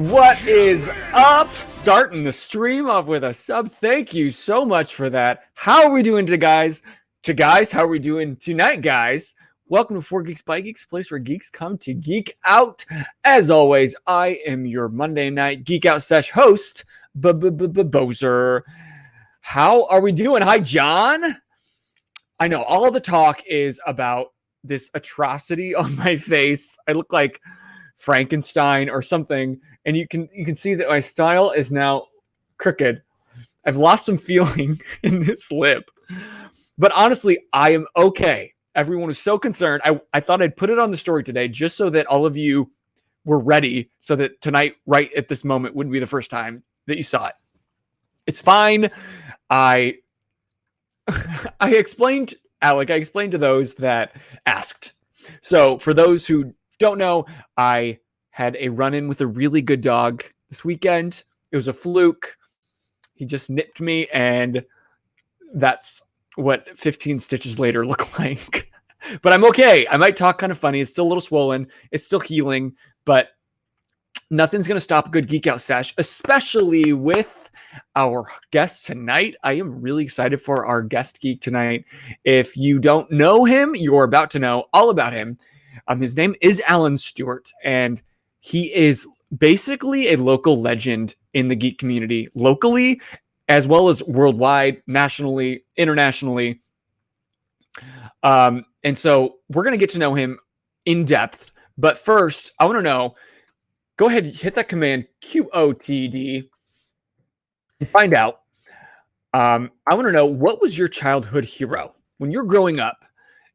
What is up? Starting the stream off with a sub. Thank you so much for that. How are we doing guys? How are we doing tonight, guys? Welcome to 4 Geeks by Geeks, a place where geeks come to geek out. As always, I am your Monday night Geek Out Sesh host, Boser. How are we doing? Hi, John. I know all the talk is about this atrocity on my face. I look like Frankenstein or something, and you can see that my style is now crooked. I've lost some feeling in this lip, but honestly, I am okay. Everyone was so concerned. I thought I'd put it on the story today just so that all of you were ready, so that tonight, right at this moment, wouldn't be the first time that you saw it. It's fine. I explained, Alec, I explained to those that asked. So for those who don't know, I had a run-in with a really good dog this weekend. It was a fluke. He just nipped me, and that's what 15 stitches later look like. But I'm okay. I might talk kind of funny. It's still a little swollen. It's still healing, but nothing's going to stop a good Geek Out Sesh, especially with our guest tonight. I am really excited for our guest geek tonight. If you don't know him, you're about to know all about him. His name is Stewart, and he is basically a local legend in the geek community, locally, as well as worldwide, nationally, internationally. And so we're going to get to know him in depth. But first, I want to know, go ahead, hit that command, QOTD, and find out. I want to know, what was your childhood hero when you're growing up?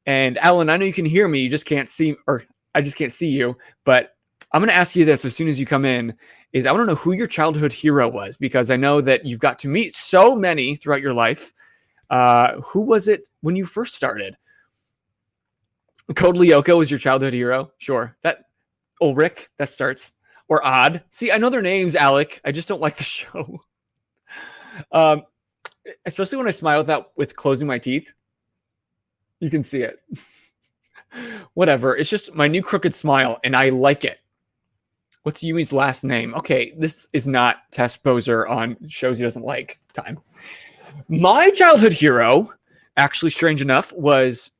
And Alan, I know you can hear me. You just can't see, or I just can't see you. But I'm going to ask you this as soon as you come in, is I want to know who your childhood hero was, because I know that you've got to meet so many throughout your life. Who was it when you first started? Code Lyoko is your childhood hero. Sure. That Ulrich, that starts. Or Odd. See, I know their names, Alec. I just don't like the show. Especially when I smile with closing my teeth. You can see it. Whatever. It's just my new crooked smile, and I like it. What's Yumi's last name? Okay, this is not Test Boser on shows he doesn't like time. My childhood hero, actually strange enough, was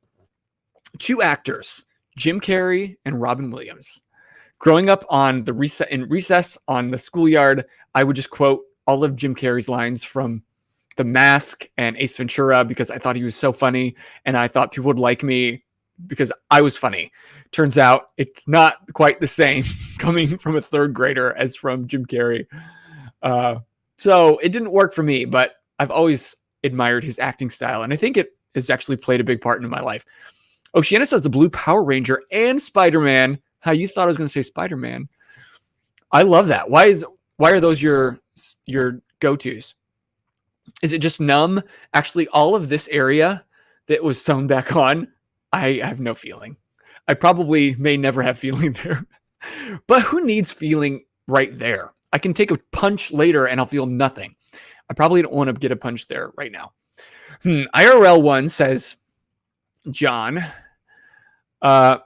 two actors, Jim Carrey and Robin Williams. Growing up on the recess on the schoolyard, I would just quote all of Jim Carrey's lines from The Mask and Ace Ventura because I thought he was so funny, and I thought people would like me because I was funny. Turns out it's not quite the same coming from a third grader as from Jim Carrey. So it didn't work for me, but I've always admired his acting style, and I think it has actually played a big part in my life. Oceana says the Blue Power Ranger and Spider-Man. How you thought I was going to say Spider-Man? I love that. Why are those your go-tos? Is it just numb? Actually, all of this area that was sewn back on, I have no feeling. I probably may never have feeling there. But who needs feeling right there? I can take a punch later and I'll feel nothing. I probably don't want to get a punch there right now. IRL1 says, John, oh,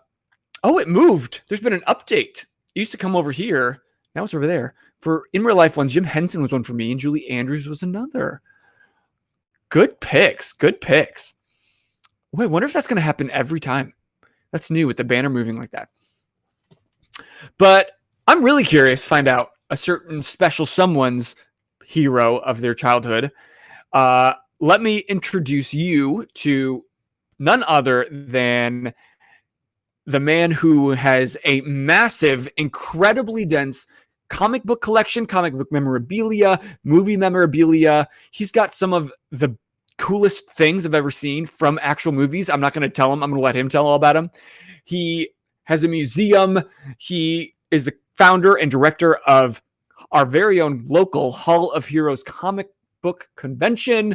it moved. There's been an update. It used to come over here. Now it's over there. For in real life ones, Jim Henson was one for me, and Julie Andrews was another. Good picks. Good picks. Wait, I wonder if that's going to happen every time. That's new with the banner moving like that. But I'm really curious to find out a certain special someone's hero of their childhood. Let me introduce you to none other than the man who has a massive, incredibly dense comic book collection, comic book memorabilia, movie memorabilia. He's got some of the coolest things I've ever seen from actual movies. I'm not going to tell him. I'm going to let him tell all about him. He has a museum. He is the founder and director of our very own local Hall of Heroes comic book convention.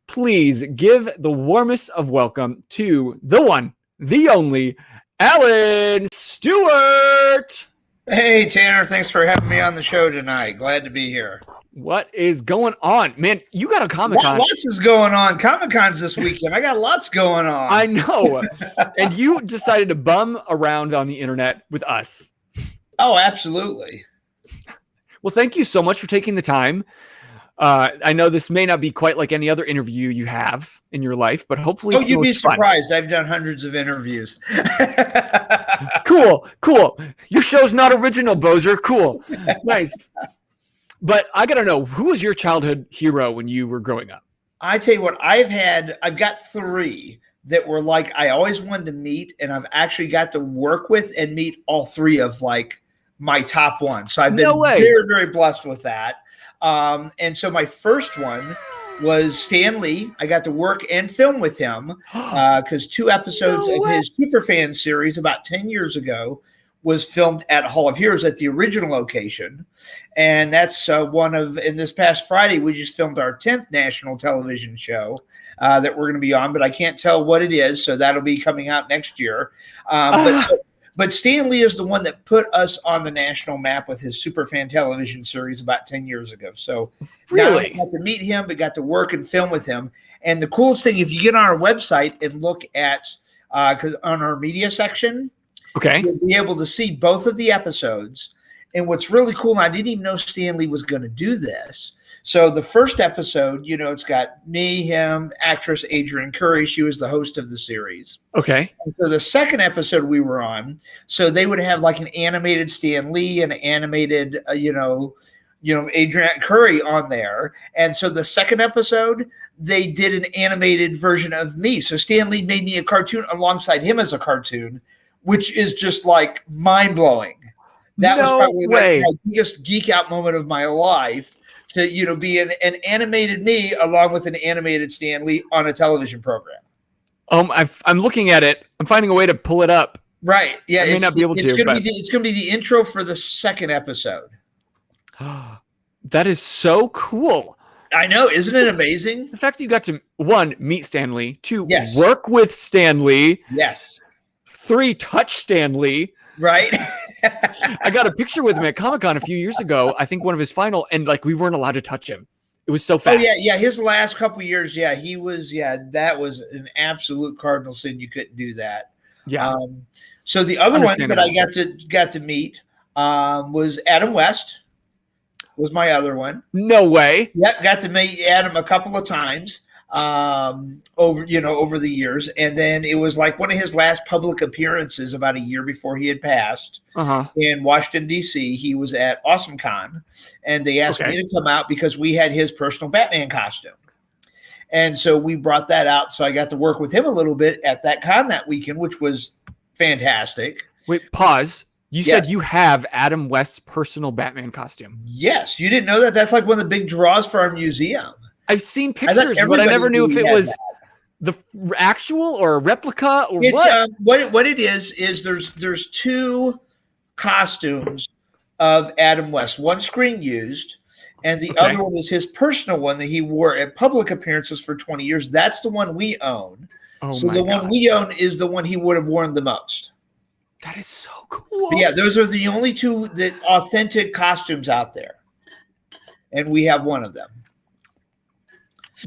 Please give the warmest of welcome to the one, the only, Alan Stewart. Hey, Tanner. Thanks for having me on the show tonight. Glad to be here. What is going on? Man, you got a Comic-Con. Lots is going on. Comic-Con's this weekend. I got lots going on. I know. And you decided to bum around on the internet with us. Oh, absolutely. Well, thank you so much for taking the time. I know this may not be quite like any other interview you have in your life, but hopefully it's you'd be fun. surprised. I've done hundreds of interviews. Cool. Your show's not original, Boser. Cool. Nice. But I got to know, who was your childhood hero when you were growing up? I tell you what, I've got 3 that were like I always wanted to meet, and I've actually got to work with and meet all 3 of like my top ones. So I've been very, very blessed with that. And so my first one was Stan Lee. I got to work and film with him because 2 episodes of his Superfan series about 10 years ago was filmed at Hall of Heroes at the original location. And that's and this past Friday, we just filmed our 10th national television show that we're going to be on, but I can't tell what it is. So that'll be coming out next year. But Stan Lee is the one that put us on the national map with his Superfan television series about 10 years ago. So really, I got to meet him, but got to work and film with him. And the coolest thing, if you get on our website and look at, on our media section, you'll be able to see both of the episodes. And what's really cool, and I didn't even know Stan Lee was going to do this. So the first episode, it's got me, him, actress Adrian Curry. She was the host of the series. Okay. And so the second episode we were on, so they would have like an animated Stan Lee and an animated, Adrian Curry on there. And so the second episode, they did an animated version of me. So Stan Lee made me a cartoon alongside him as a cartoon, which is just like mind blowing. That was probably my biggest geek out moment of my life. To be an animated me along with an animated Stan Lee on a television program. I'm looking at it. I'm finding a way to pull it up. Right. Yeah. I may not be able to. It's going to be the intro for the second episode. That is so cool. I know. Isn't it amazing? The fact that you got to 1, meet Stan Lee, 2, yes, work with Stan Lee. Yes. 3, touch Stan Lee. Right. I got a picture with him at Comic-Con a few years ago. I think one of his final, and like we weren't allowed to touch him. It was so fast. Oh yeah. His last couple of years, he was. That was an absolute cardinal sin. You couldn't do that. Yeah. So the other one that I got to meet was Adam West. Was my other one. No way. Yep, got to meet Adam a couple of times over the years, and then it was like one of his last public appearances about a year before he had passed in Washington D.C. He was at AwesomeCon, and they asked me to come out because we had his personal Batman costume, and so we brought that out. So I got to work with him a little bit at that con that weekend, which was fantastic. Wait, pause. You said you have Adam West's personal Batman costume. Yes, you didn't know that? That's like one of the big draws for our museum. I've seen pictures, but I never knew if it was the actual or replica or what. What it is there's 2 costumes of Adam West. One screen used, and the other one is his personal one that he wore at public appearances for 20 years. That's the one we own. So the one we own is the one he would have worn the most. That is so cool. But yeah, those are the only 2 authentic costumes out there, and we have one of them.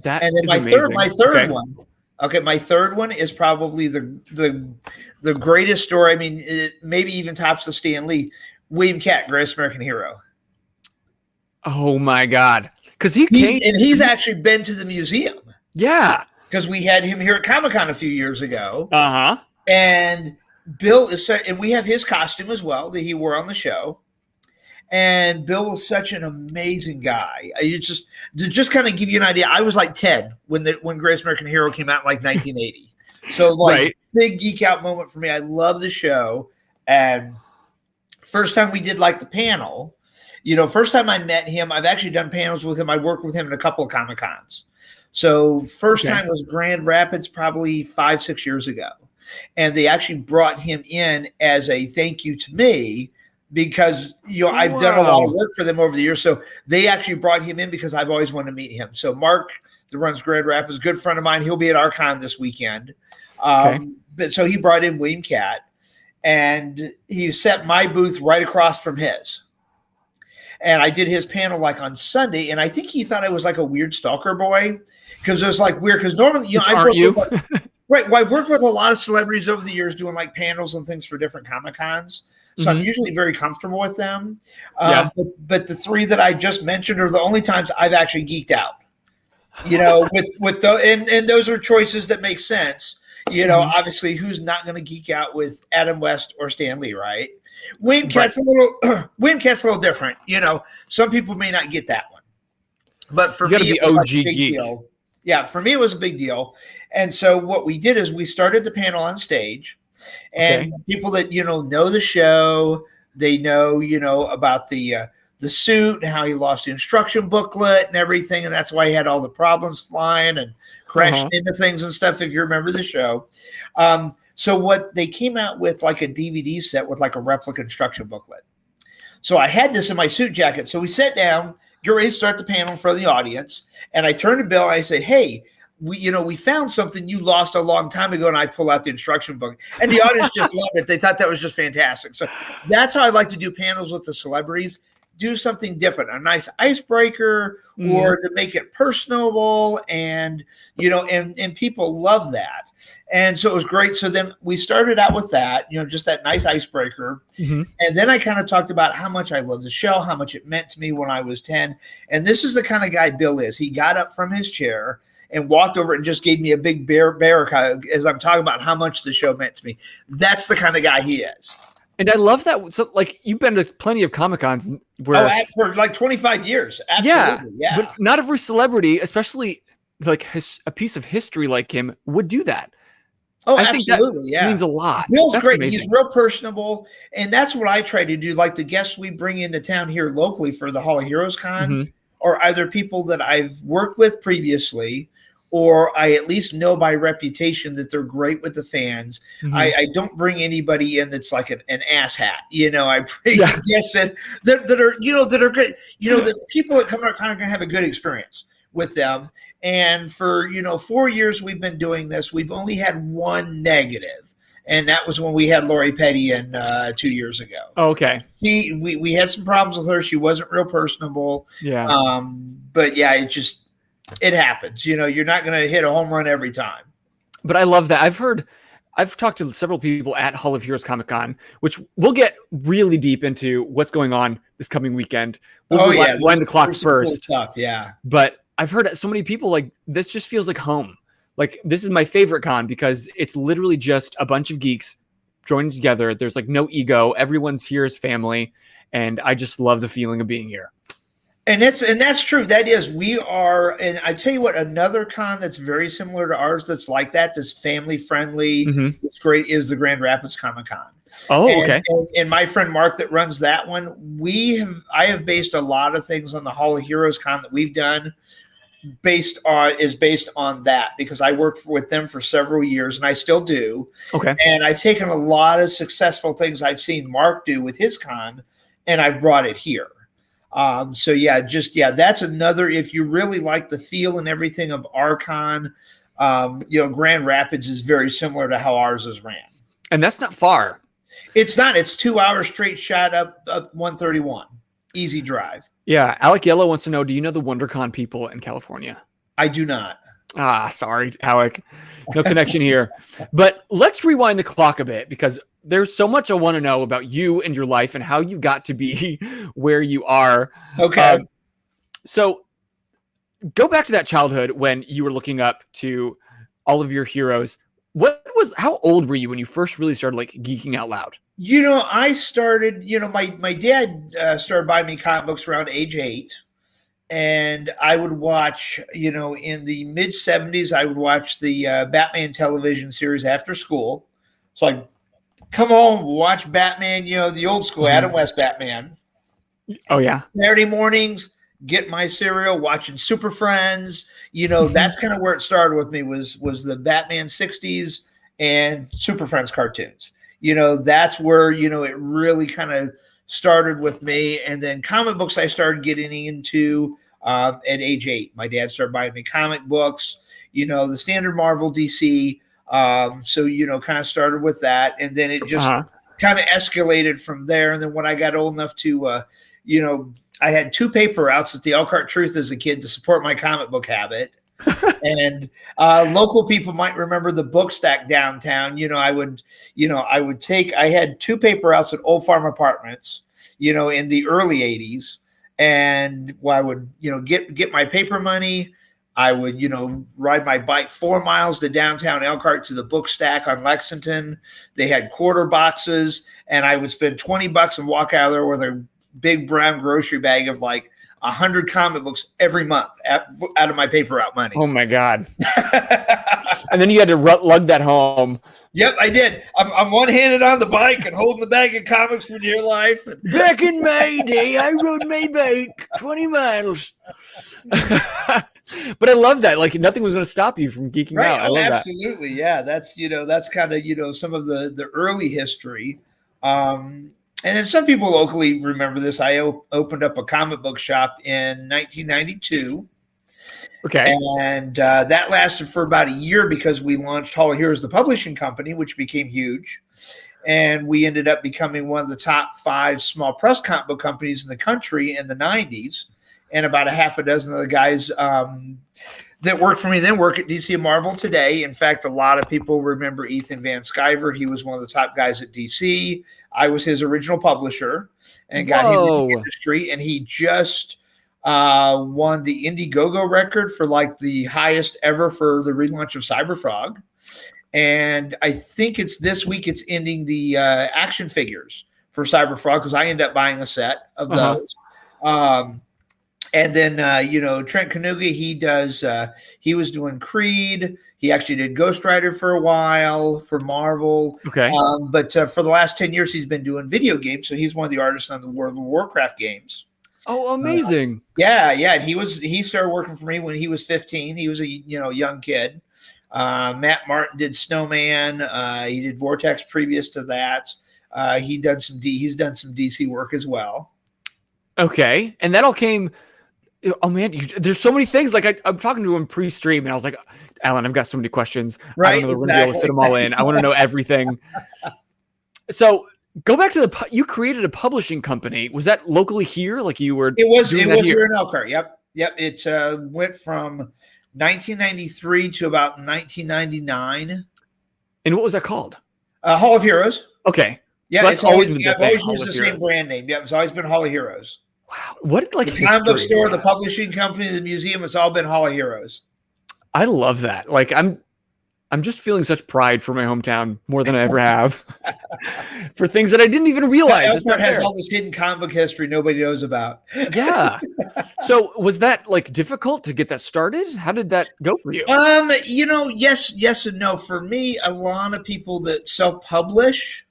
And then my third one. Okay, my third one is probably the greatest story. I mean, it maybe even tops the Stan Lee. William Cat, Greatest American Hero. Oh my God! Because he's actually been to the museum. Yeah, because we had him here at Comic-Con a few years ago. And Bill and we have his costume as well that he wore on the show. And Bill was such an amazing guy. To just kind of give you an idea, I was like 10 when Greatest American Hero came out in like 1980. So big geek out moment for me. I love the show. And first time we did like the panel, first time I met him, I've actually done panels with him. I worked with him in a couple of Comic-Cons. So first time was Grand Rapids, probably 5-6 years ago. And they actually brought him in as a thank you to me, because I've done a lot of work for them over the years. So they actually brought him in because I've always wanted to meet him. So Mark, that runs Grand Rapids, a good friend of mine, he'll be at our con this weekend. But so he brought in William Cat, and he set my booth right across from his. And I did his panel like on Sunday, and I think he thought I was like a weird stalker boy, because it was like weird. Because normally, Right. Well, I've worked with a lot of celebrities over the years doing like panels and things for different Comic-Cons. So I'm usually very comfortable with them. But the three that I just mentioned are the only times I've actually geeked out. And those are choices that make sense. Obviously, who's not going to geek out with Adam West or Stan Lee, right? Wimcat's a little different. Some people may not get that one, but for me, it was like a big deal. Yeah, for me, it was a big deal. And so what we did is we started the panel on stage, and people that know the show, they know about the suit and how he lost the instruction booklet and everything, and that's why he had all the problems flying and crashing into things and stuff, if you remember the show. So what they came out with, like a DVD set with like a replica instruction booklet. So I had this in my suit jacket. So we sat down, get ready to start the panel for the audience, and I turned to Bill and I say, hey, we found something you lost a long time ago, and I pull out the instruction book, and the audience just loved it. They thought that was just fantastic. So that's how I like to do panels with the celebrities. Do something different, a nice icebreaker, or to make it personable, and and people love that. And so it was great. So then we started out with that, just that nice icebreaker. And then I kind of talked about how much I love the show, how much it meant to me when I was 10. And this is the kind of guy Bill is. He got up from his chair and walked over and just gave me a big bear hug as I'm talking about how much the show meant to me. That's the kind of guy he is. And I love that. So, like, you've been to plenty of Comic-Cons where for like 25 years. Absolutely. Yeah. But not every celebrity, especially like a piece of history like him, would do that. Oh, I absolutely. Think that means a lot. Bill's great. Amazing. He's real personable. And that's what I try to do. Like the guests we bring into town here locally for the Hall of Heroes Con are either people that I've worked with previously, or I at least know by reputation that they're great with the fans. I don't bring anybody in that's like an asshat. I bring guests in that are good. The people that come out kind of going to have a good experience with them. And for 4 years we've been doing this, we've only had one negative, and that was when we had Lori Petty in 2 years ago. Oh, okay. We had some problems with her. She wasn't real personable. Yeah. But yeah, it happens. You're not going to hit a home run every time. But I love that. I've talked to several people at Hall of Heroes Comic-Con, which we'll get really deep into what's going on this coming weekend. We'll wind the clock first. Cool stuff, yeah. But I've heard so many people like this just feels like home. Like this is my favorite con because it's literally just a bunch of geeks joining together. There's like no ego. Everyone's here as family. And I just love the feeling of being here. And that's true. That is, we are, and I tell you what, another con that's very similar to ours that's like that, that's family friendly, it's great, is the Grand Rapids Comic-Con. Oh, okay. And my friend Mark that runs that one, I have based a lot of things on the Hall of Heroes Con that we've done based on that, because I worked with them for several years and I still do. Okay. And I've taken a lot of successful things I've seen Mark do with his con and I've brought it here. That's another, if you really like the feel and everything of our con, Grand Rapids is very similar to how ours is ran. And that's not far. It's not. It's 2 hours straight shot up 131. Easy drive. Yeah. Alec Yellow wants to know, do you know the WonderCon people in California? I do not. Sorry, Alec. No connection here. But let's rewind the clock a bit, because there's so much I want to know about you and your life and how you got to be where you are. Okay. So go back to that childhood when you were looking up to all of your heroes. How old were you when you first really started like geeking out loud? I started, my dad started buying me comic books around age 8. And I would watch, in the mid 70s, I would watch the Batman television series after school. So I'd come home, watch Batman, the old school Adam West Batman. Oh, yeah. Saturday mornings, get my cereal, watching Super Friends. That's kind of where it started with me was the Batman 60s and Super Friends cartoons. That's where, it really kind of started with me. And then comic books I started getting into at age 8. My dad started buying me comic books, the standard Marvel, DC. Kind of started with that. And then it just kind of escalated from there. And then when I got old enough to, I had 2 paper routes at the Elkhart Truth as a kid to support my comic book habit. And local people might remember the book stack downtown. I had 2 paper routes at Old Farm Apartments, in the early 80s. And I would, get my paper money. I would, ride my bike 4 miles to downtown Elkhart to the book stack on Lexington. They had quarter boxes, and I would spend $20 and walk out of there with a big brown grocery bag of like 100 comic books every month out of my paper route money. Oh my God. And then you had to lug that home. Yep, I did. I'm one-handed on the bike and holding the bag of comics for dear life. Back in my day, I rode my bike 20 miles. But I love that. Like, nothing was going to stop you from geeking out. I love absolutely. that. Yeah, that's kind of, some of the early history. And then some people locally remember this. I opened up a comic book shop in 1992. Okay. And that lasted for about a year because we launched Hall of Heroes, the publishing company, which became huge. And we ended up becoming one of the top 5 small press comic book companies in the country in the 90s. And about a half a dozen of the guys that worked for me then work at DC and Marvel today. In fact, a lot of people remember Ethan Van Sciver. He was one of the top guys at DC. I was his original publisher and got him in the industry. And he just won the Indiegogo record for like the highest ever for the relaunch of Cyberfrog. And I think it's this week it's ending the action figures for Cyberfrog because I ended up buying a set of those. And then, Trent Kanuga, he was doing Creed. He actually did Ghost Rider for a while for Marvel. Okay. But for the last 10 years, he's been doing video games. So he's one of the artists on the World of Warcraft games. Oh, amazing. Yeah. He started working for me when he was 15. He was a, young kid. Matt Martin did Snowman. He did Vortex previous to that. He's done some DC work as well. Okay. And that all came... Oh man, there's so many things. Like I'm talking to him pre-stream, and I was like, "Alan, I've got so many questions. Right, I don't know if we're gonna be able to fit them all in. I want to know everything." So go back to you created a publishing company. Was that locally here? Like you were? It was here in Elkhart. Yep. It went from 1993 to about 1999. And what was that called? Hall of Heroes. Okay. Yeah, so I've always used the same brand name. Yeah, it's always been Hall of Heroes. Wow. What like the comic book store, the publishing company, the museum, it's all been Hall of Heroes. I love that. Like I'm just feeling such pride for my hometown more than I ever have for things that I didn't even realize. Elkhart has all this hidden comic book history nobody knows about. Yeah. So was that like difficult to get that started? How did that go for you? Yes and no. For me, a lot of people that self-publish,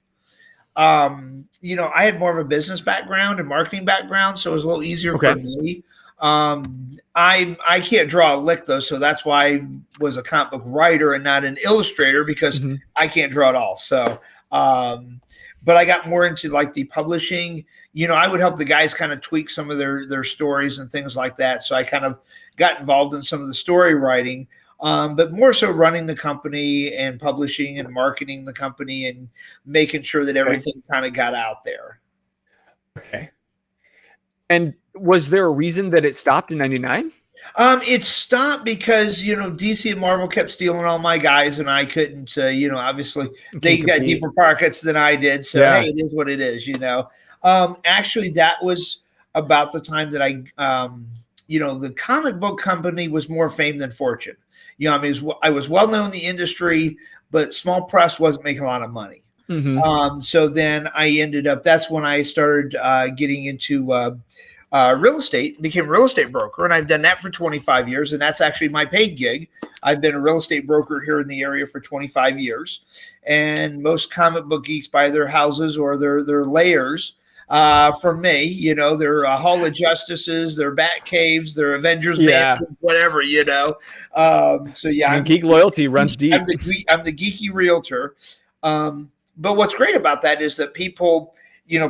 I had more of a business background and marketing background, so it was a little easier for me. I can't draw a lick though, so that's why I was a comic book writer and not an illustrator because I can't draw at all. So, but I got more into like the publishing. I would help the guys kind of tweak some of their stories and things like that. So I kind of got involved in some of the story writing. But more so running the company and publishing and marketing the company and making sure that everything kind of got out there. Okay. And was there a reason that it stopped in 99? It stopped because, DC and Marvel kept stealing all my guys and I couldn't, obviously they got deeper pockets than I did. So, hey, it is what it is, Actually, that was about the time that the comic book company was more fame than fortune. I was well known in the industry, but small press wasn't making a lot of money. So then I ended up, that's when I started getting into real estate, became a real estate broker. And I've done that for 25 years. And that's actually my paid gig. I've been a real estate broker here in the area for 25 years. And most comic book geeks buy their houses or their layers from me, their Hall of Justices, their Bat Caves, their Avengers, mansions, whatever, Geek loyalty runs deep. I'm the geeky realtor. But what's great about that is that people,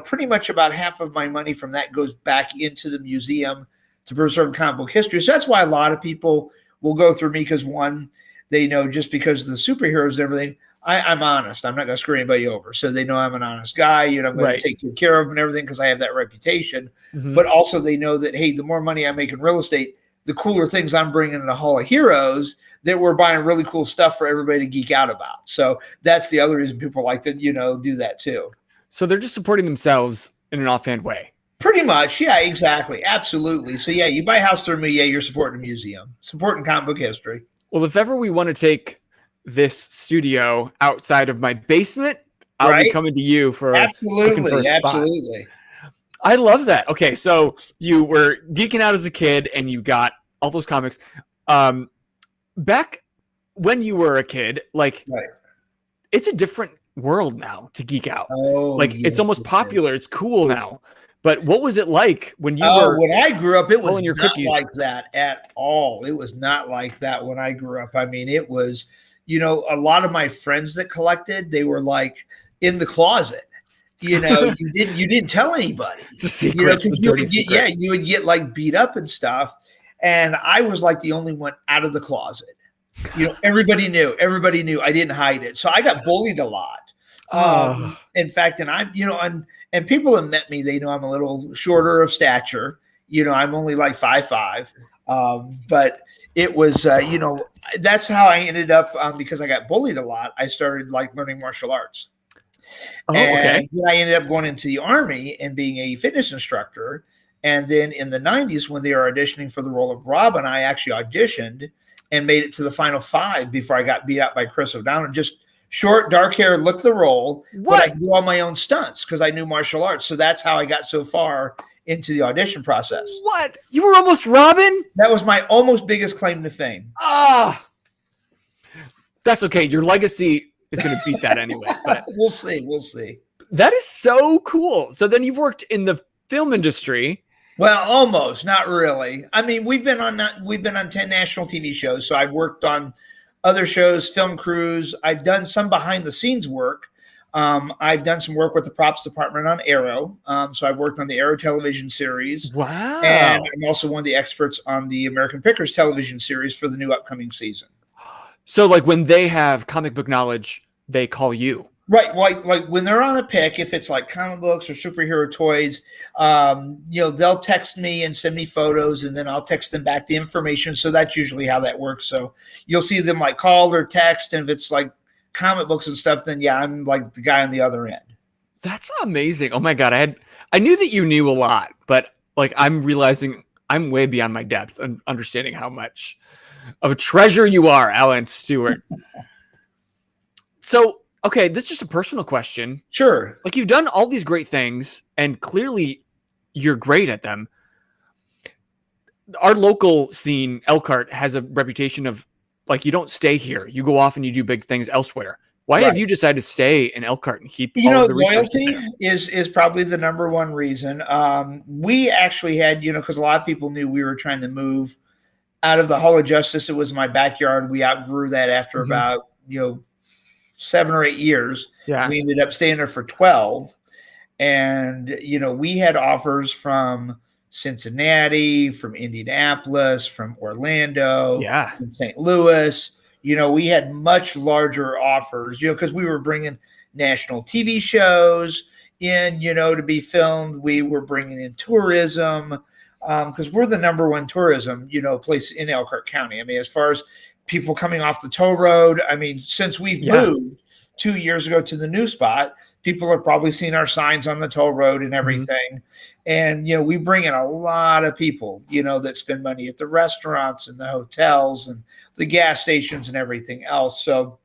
pretty much about half of my money from that goes back into the museum to preserve comic book history. So that's why a lot of people will go through me because one, they know just because of the superheroes and everything, I'm honest. I'm not going to screw anybody over. So they know I'm an honest guy. I'm going to take good care of them and everything because I have that reputation. But also they know that, hey, the more money I make in real estate, the cooler things I'm bringing in the Hall of Heroes, that we're buying really cool stuff for everybody to geek out about. So that's the other reason people like to, do that too. So they're just supporting themselves in an offhand way. Pretty much. Yeah, exactly. Absolutely. So yeah, you buy a house through me. Yeah, you're supporting a museum, supporting comic book history. Well, if ever we want to take this studio outside of my basement, I'll be coming to you for absolutely. I love that. Okay, so you were geeking out as a kid and you got all those comics. Back when you were a kid, it's a different world now to geek out. It's almost popular. It's cool now. But what was it like when you were? When I grew up, it was not like that at all. It was not like that when I grew up. I mean, it was, a lot of my friends that collected, they were like in the closet. You didn't tell anybody. It's a secret. You would get like beat up and stuff. And I was like the only one out of the closet. Everybody knew. Everybody knew. I didn't hide it. So I got bullied a lot. In fact, and people have met me, they know I'm a little shorter of stature. I'm only like 5'5". But it was, that's how I ended up, because I got bullied a lot. I started like learning martial arts. And then I ended up going into the Army and being a fitness instructor. And then in the 90s, when they were auditioning for the role of Robin, I actually auditioned and made it to the final 5 before I got beat out by Chris O'Donnell. Just short, dark hair, looked the role. But I do all my own stunts because I knew martial arts. So that's how I got so far into the audition process. What? You were almost Robin? That was my almost biggest claim to fame. That's okay. Your legacy is going to beat that anyway. But We'll see. That is so cool. So then you've worked in the film industry. Well, almost, not really. I mean, we've been on 10 national TV shows. So I've worked on other shows, film crews. I've done some behind the scenes work. I've done some work with the props department on Arrow. So I've worked on the Arrow television series. Wow. And I'm also one of the experts on the American Pickers television series for the new upcoming season. So like when they have comic book knowledge, they call you. Right. Like when they're on a pick, if it's like comic books or superhero toys, they'll text me and send me photos, and then I'll text them back the information. So that's usually how that works. So you'll see them like call or text. And if it's like comic books and stuff, then yeah, I'm like the guy on the other end. That's amazing. Oh my God. I knew that you knew a lot, but like I'm realizing I'm way beyond my depth and understanding how much of a treasure you are, Alan Stewart. So, okay, this is just a personal question. Sure. Like you've done all these great things and clearly you're great at them. Our local scene, Elkhart, has a reputation of like, you don't stay here. You go off and you do big things elsewhere. Why have you decided to stay in Elkhart and keep all the loyalty is probably the number one reason. We actually had, because a lot of people knew we were trying to move out of the Hall of Justice. It was my backyard. We outgrew that after about, 7 or 8 years. Yeah. We ended up staying there for 12. And, we had offers from Cincinnati, from Indianapolis, from Orlando, from St. Louis. We had much larger offers, because we were bringing national TV shows in, to be filmed. We were bringing in tourism because we're the number one tourism, place in Elkhart County. I mean, as far as people coming off the toll road, I mean, since we've moved 2 years ago to the new spot, people have probably seen our signs on the toll road and everything. And, we bring in a lot of people, that spend money at the restaurants and the hotels and the gas stations and everything else. So,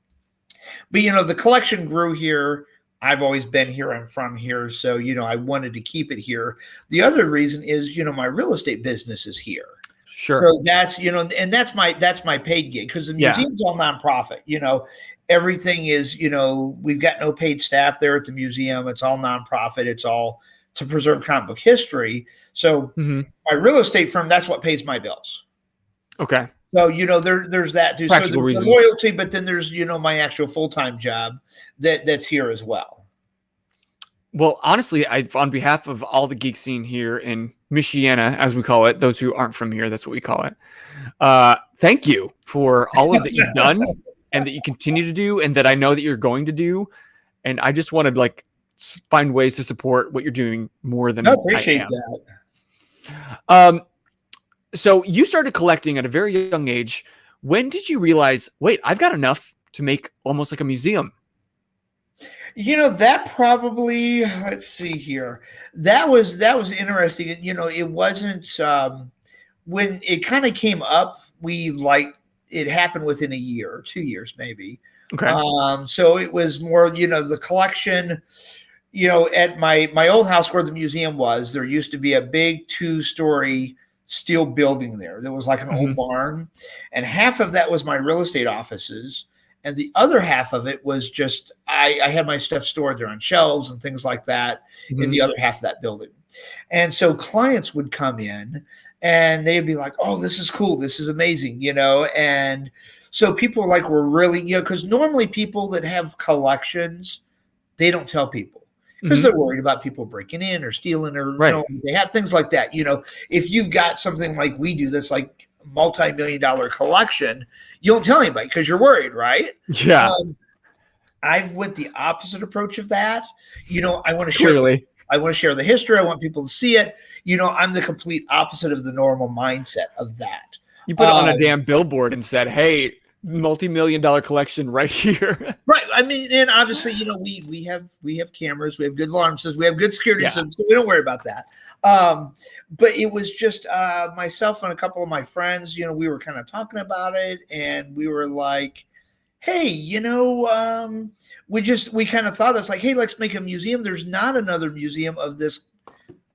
but, the collection grew here. I've always been here. I'm from here. So, I wanted to keep it here. The other reason is, my real estate business is here. Sure. So that's, and that's my paid gig because the museum's all nonprofit, everything is, we've got no paid staff there at the museum. It's all nonprofit. It's all to preserve comic book history. So my real estate firm, that's what pays my bills. Okay. So, there's that too. Practical so there's reasons. The loyalty, but then there's, my actual full-time job that's here as well. Well, honestly, on behalf of all the geek scene here in Michiana, as we call it, those who aren't from here, that's what we call it. Thank you for all of that you've done and that you continue to do and that I know that you're going to do. And I just want to find ways to support what you're doing more than I appreciate that. So you started collecting at a very young age. When did you realize, wait, I've got enough to make almost like a museum? That probably, let's see here. That was interesting. It wasn't when it kind of came up, it happened within a year or 2 years, maybe. Okay. So it was more, the collection, at my old house where the museum was, there used to be a big 2-story steel building there. There was like an old barn, and half of that was my real estate offices. And the other half of it was just, I had my stuff stored there on shelves and things like that in the other half of that building. And so clients would come in and they'd be like, oh, this is cool. This is amazing, And so people were really, because normally people that have collections, they don't tell people because they're worried about people breaking in or stealing or, they have things like that. If you've got something like we do that's like multi-million-dollar collection, you don't tell anybody because you're worried, right? Yeah. I've went the opposite approach of that. I want to share the history. I want people to see it. I'm the complete opposite of the normal mindset of that. You put it on a damn billboard and said, hey, multi-million-dollar collection right here. Right. I mean, and obviously, we have cameras, we have good alarm systems, we have good security systems, so we don't worry about that. But it was just myself and a couple of my friends, we were kind of talking about it, and we were like, hey, we kind of thought it's like, hey, let's make a museum. There's not another museum of this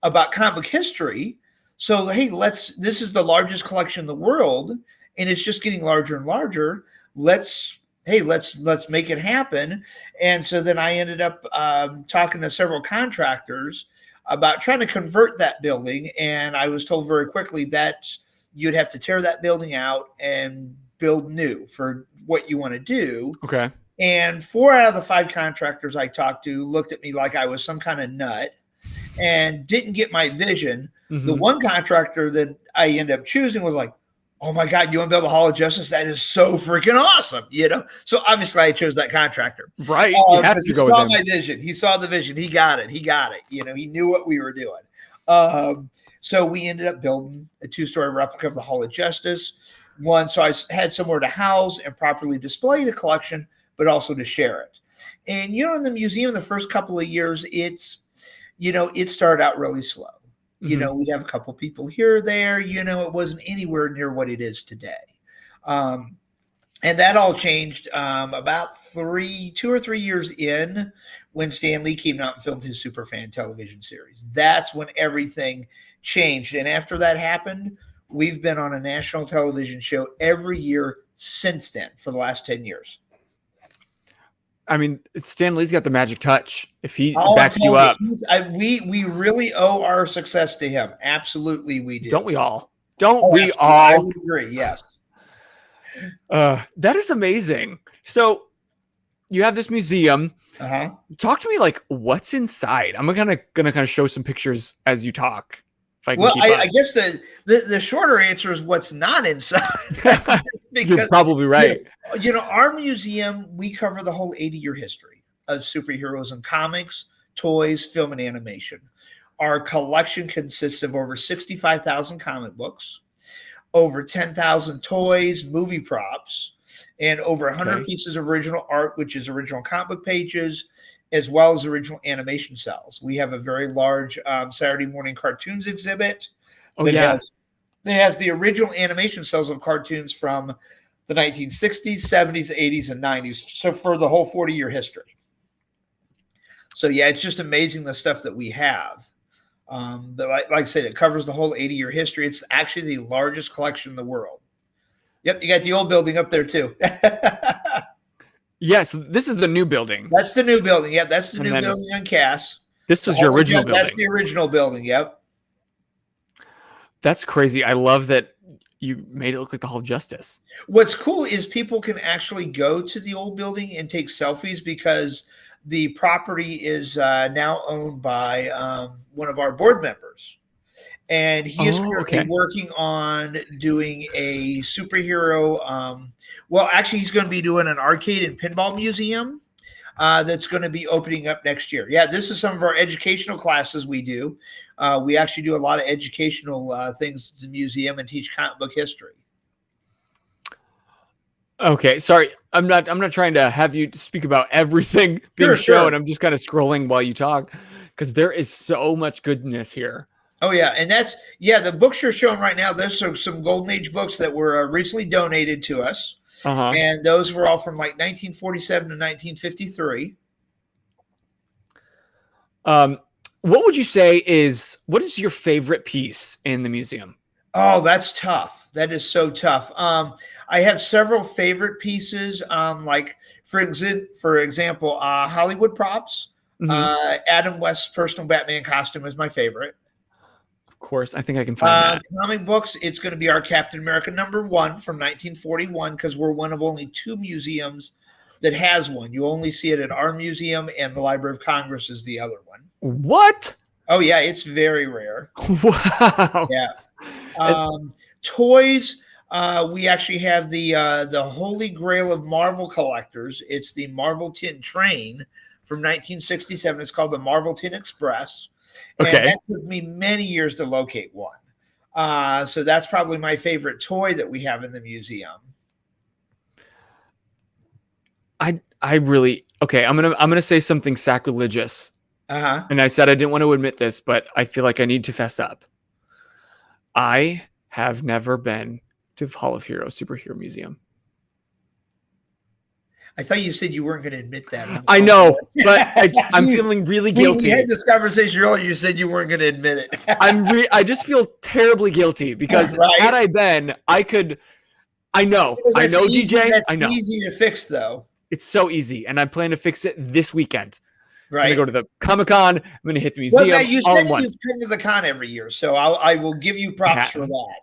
about comic history. So, hey, this is the largest collection in the world, and it's just getting larger and larger. Let's make it happen. And so then I ended up talking to several contractors about trying to convert that building. And I was told very quickly that you'd have to tear that building out and build new for what you want to do. Okay. And 4 out of the 5 contractors I talked to looked at me like I was some kind of nut and didn't get my vision. The one contractor that I ended up choosing was like, oh my God, you want to build a Hall of Justice? That is so freaking awesome, So obviously I chose that contractor. Right. You have to go with him. He saw my vision. He saw the vision. He got it. He knew what we were doing. So we ended up building a 2-story replica of the Hall of Justice. One, so I had somewhere to house and properly display the collection, but also to share it. And, in the museum, the first couple of years, it started out really slow. We'd have a couple people here or there, it wasn't anywhere near what it is today. And that all changed about 2 or 3 years in when Stan Lee came out and filmed his Superfan television series. That's when everything changed. And after that happened, we've been on a national television show every year since then for the last 10 years. I mean, Stan Lee's got the magic touch. If he backs you up, we really owe our success to him. Absolutely, we do. Don't we all? We all? I would agree. Yes. That is amazing. So you have this museum. Talk to me like what's inside. I'm gonna kind of show some pictures as you talk. I guess the shorter answer is what's not inside. Because, you're probably right. Our museum, we cover the whole 80-year history of superheroes and comics, toys, film, and animation. Our collection consists of over 65,000 comic books, over 10,000 toys, movie props, and over 100 pieces of original art, which is original comic book pages, as well as original animation cells. We have a very large Saturday morning cartoons exhibit that has the original animation cells of cartoons from the 1960s, 70s, 80s, and 90s. So for the whole 40-year history. So yeah, it's just amazing the stuff that we have. But like I said, it covers the whole 80-year history. It's actually the largest collection in the world. Yep, you got the old building up there too. Yes, this is the new building. That's the new building. Yep, that's the new building on Cass. This was your original building. That's the original building. Yep. That's crazy. I love that you made it look like the Hall of Justice. What's cool is people can actually go to the old building and take selfies because the property is now owned by one of our board members. And he is currently working on doing a superhero. Actually, he's going to be doing an arcade and pinball museum. that's going to be opening up next year. Yeah, this is some of our educational classes we do. We actually do a lot of educational things at the museum and teach comic book history. Okay, sorry. I'm not trying to have you speak about everything being shown. I'm just kind of scrolling while you talk because there is so much goodness here. Oh yeah, and the books you're showing right now. There's some Golden Age books that were recently donated to us, and those were all from like 1947 to 1953. What would you say what is your favorite piece in the museum? Oh, that's tough. That is so tough. I have several favorite pieces. Like for example, Hollywood props. Adam West's personal Batman costume is my favorite. Of course, I think I can find that. Comic books, it's going to be our Captain America #1 from 1941 because we're one of only 2 museums that has one. You only see it at our museum, and the Library of Congress is the other one. What? Oh yeah, it's very rare. Wow. Yeah. Toys. We actually have the Holy Grail of Marvel collectors. It's the Marvelton train from 1967. It's called the Marvelton Express. Okay. And that took me many years to locate one. So that's probably my favorite toy that we have in the museum. I really okay. I'm gonna say something sacrilegious. And I said I didn't want to admit this, but I feel like I need to fess up. I have never been to the Hall of Heroes Superhero Museum. I thought you said you weren't going to admit that. I know, but I'm feeling really guilty. We had this conversation earlier. You said you weren't going to admit it. I just feel terribly guilty because had I been, I could. I know, DJ. That's I know. Easy to fix, though. It's so easy, and I plan to fix it this weekend. Right. I'm going to go to the Comic-Con. I'm going to hit the museum. Well, you said you've come to the con every year, so I will give you props for that.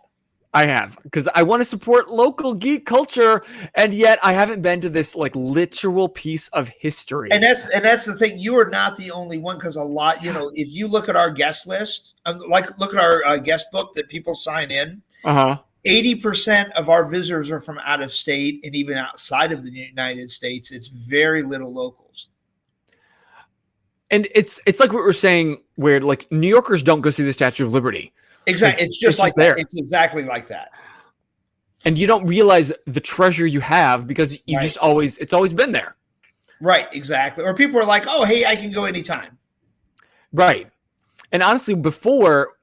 I have, because I want to support local geek culture, and yet I haven't been to this like literal piece of history. And that's the thing. You are not the only one, because a lot, if you look at our guest list, look at our guest book that people sign in. 80% of our visitors are from out of state, and even outside of the United States, it's very little locals. And it's like what we're saying, where like New Yorkers don't go see the Statue of Liberty. Exactly. It's just like there. It's exactly like that. And you don't realize the treasure you have because you it's always been there. Right. Exactly. Or people are like, oh, hey, I can go anytime. Right. And honestly, before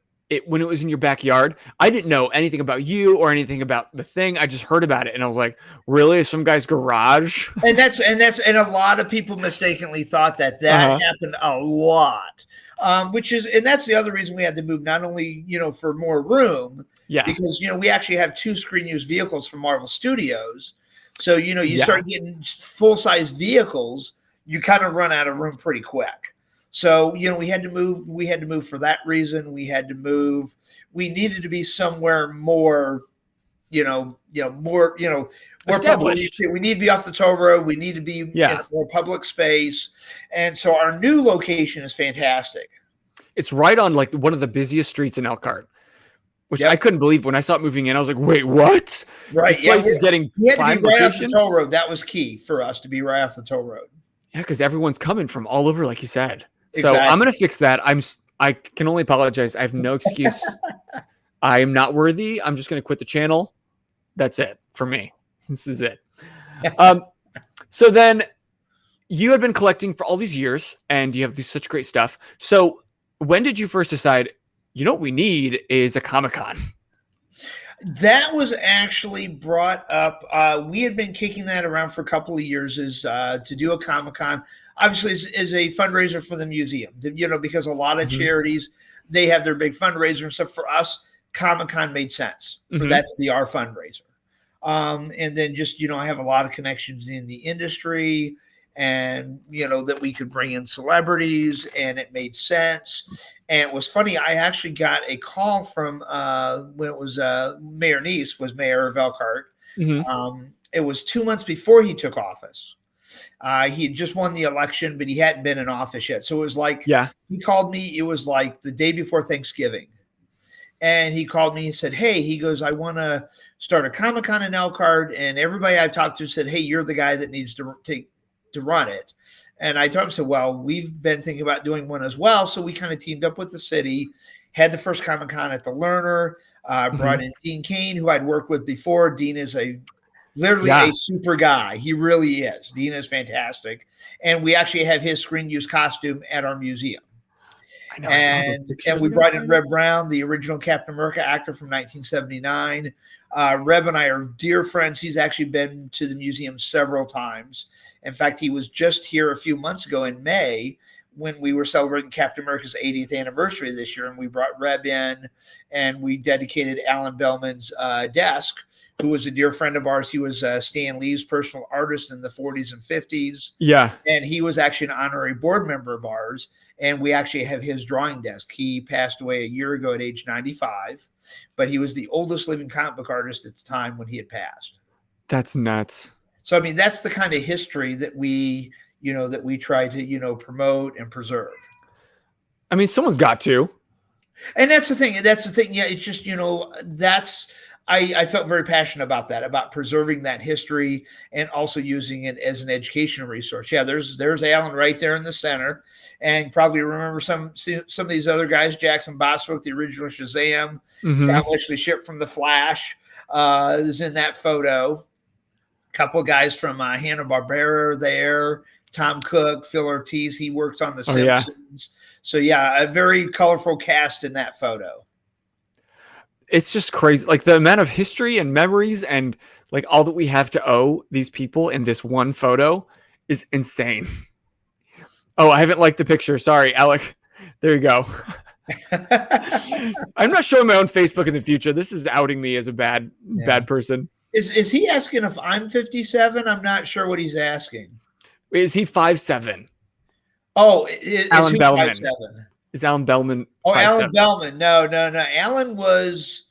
when it was in your backyard, I didn't know anything about you or anything about the thing. I just heard about it and I was like, really? Some guy's garage? And a lot of people mistakenly thought that happened a lot. And that's the other reason we had to move, not only, for more room, because, we actually have 2 screen use vehicles from Marvel Studios. So, you start getting full-size vehicles, you kind of run out of room pretty quick. So, we had to move for that reason. We had to move. We needed to be somewhere more, more established. We need to be off the toll road. We need to be in a more public space. And so our new location is fantastic. It's right on like one of the busiest streets in Elkhart, which I couldn't believe when I saw it moving in. I was like, wait, what? Right. This place is getting we had to be right off the toll road. That was key for us to be right off the toll road. Yeah, because everyone's coming from all over, like you said. Exactly. So I'm going to fix that. I can only apologize. I have no excuse. I am not worthy. I'm just going to quit the channel. That's it for me. This is it. So then you had been collecting for all these years and you have such great stuff. So when did you first decide, what we need is a Comic-Con? That was actually brought up. We had been kicking that around for a couple of years to do a Comic-Con. Obviously, is a fundraiser for the museum, because a lot of charities, they have their big fundraiser and stuff. For us, Comic-Con made sense for that to be our fundraiser. And then just, I have a lot of connections in the industry and, that we could bring in celebrities and it made sense. And it was funny. I actually got a call from when it was Mayor Neese was mayor of Elkhart. It was 2 months before he took office. He had just won the election, but he hadn't been in office yet. So it was like, he called me. It was like the day before Thanksgiving. And he called me and said, hey, he goes, I want to start a Comic-Con in Elkhart. And everybody I've talked to said, hey, you're the guy that needs to run it. And I told him, so, well, we've been thinking about doing one as well. So we kind of teamed up with the city, had the first Comic-Con at the Lerner, brought in Dean Cain, who I'd worked with before. Dean is literally a super guy. He really is. Dean is fantastic. And we actually have his screen use costume at our museum. I know, and we brought in Reb Brown, the original Captain America actor from 1979. Reb and I are dear friends. He's actually been to the museum several times. In fact, he was just here a few months ago in May when we were celebrating Captain America's 80th anniversary this year. And we brought Reb in and we dedicated Alan Bellman's desk, who was a dear friend of ours. He was Stan Lee's personal artist in the 40s and 50s. Yeah. And he was actually an honorary board member of ours. And we actually have his drawing desk. He passed away a year ago at age 95, but he was the oldest living comic book artist at the time when he had passed. That's nuts. So, I mean, that's the kind of history that we try to, promote and preserve. I mean, someone's got to. And that's the thing. Yeah. It's just, I felt very passionate about that, about preserving that history and also using it as an educational resource. Yeah, there's Alan right there in the center, and probably remember some of these other guys. Jackson Boswick, the original Shazam, actually shipped from the Flash, is in that photo. A couple of guys from Hanna-Barbera there. Tom Cook, Phil Ortiz, he worked on the Simpsons. Yeah. So yeah, a very colorful cast in that photo. It's just crazy. Like the amount of history and memories and like all that we have to owe these people in this one photo is insane. Oh, I haven't liked the picture. Sorry, Alec. There you go. I'm not showing my own Facebook in the future. This is outing me as a bad person. Is he asking if I'm 57? I'm not sure what he's asking. Is he 5'7"? Oh, Alan Bellman. 5'7"? Is Alan Bellman? Oh, Alan Bellman. No. Alan was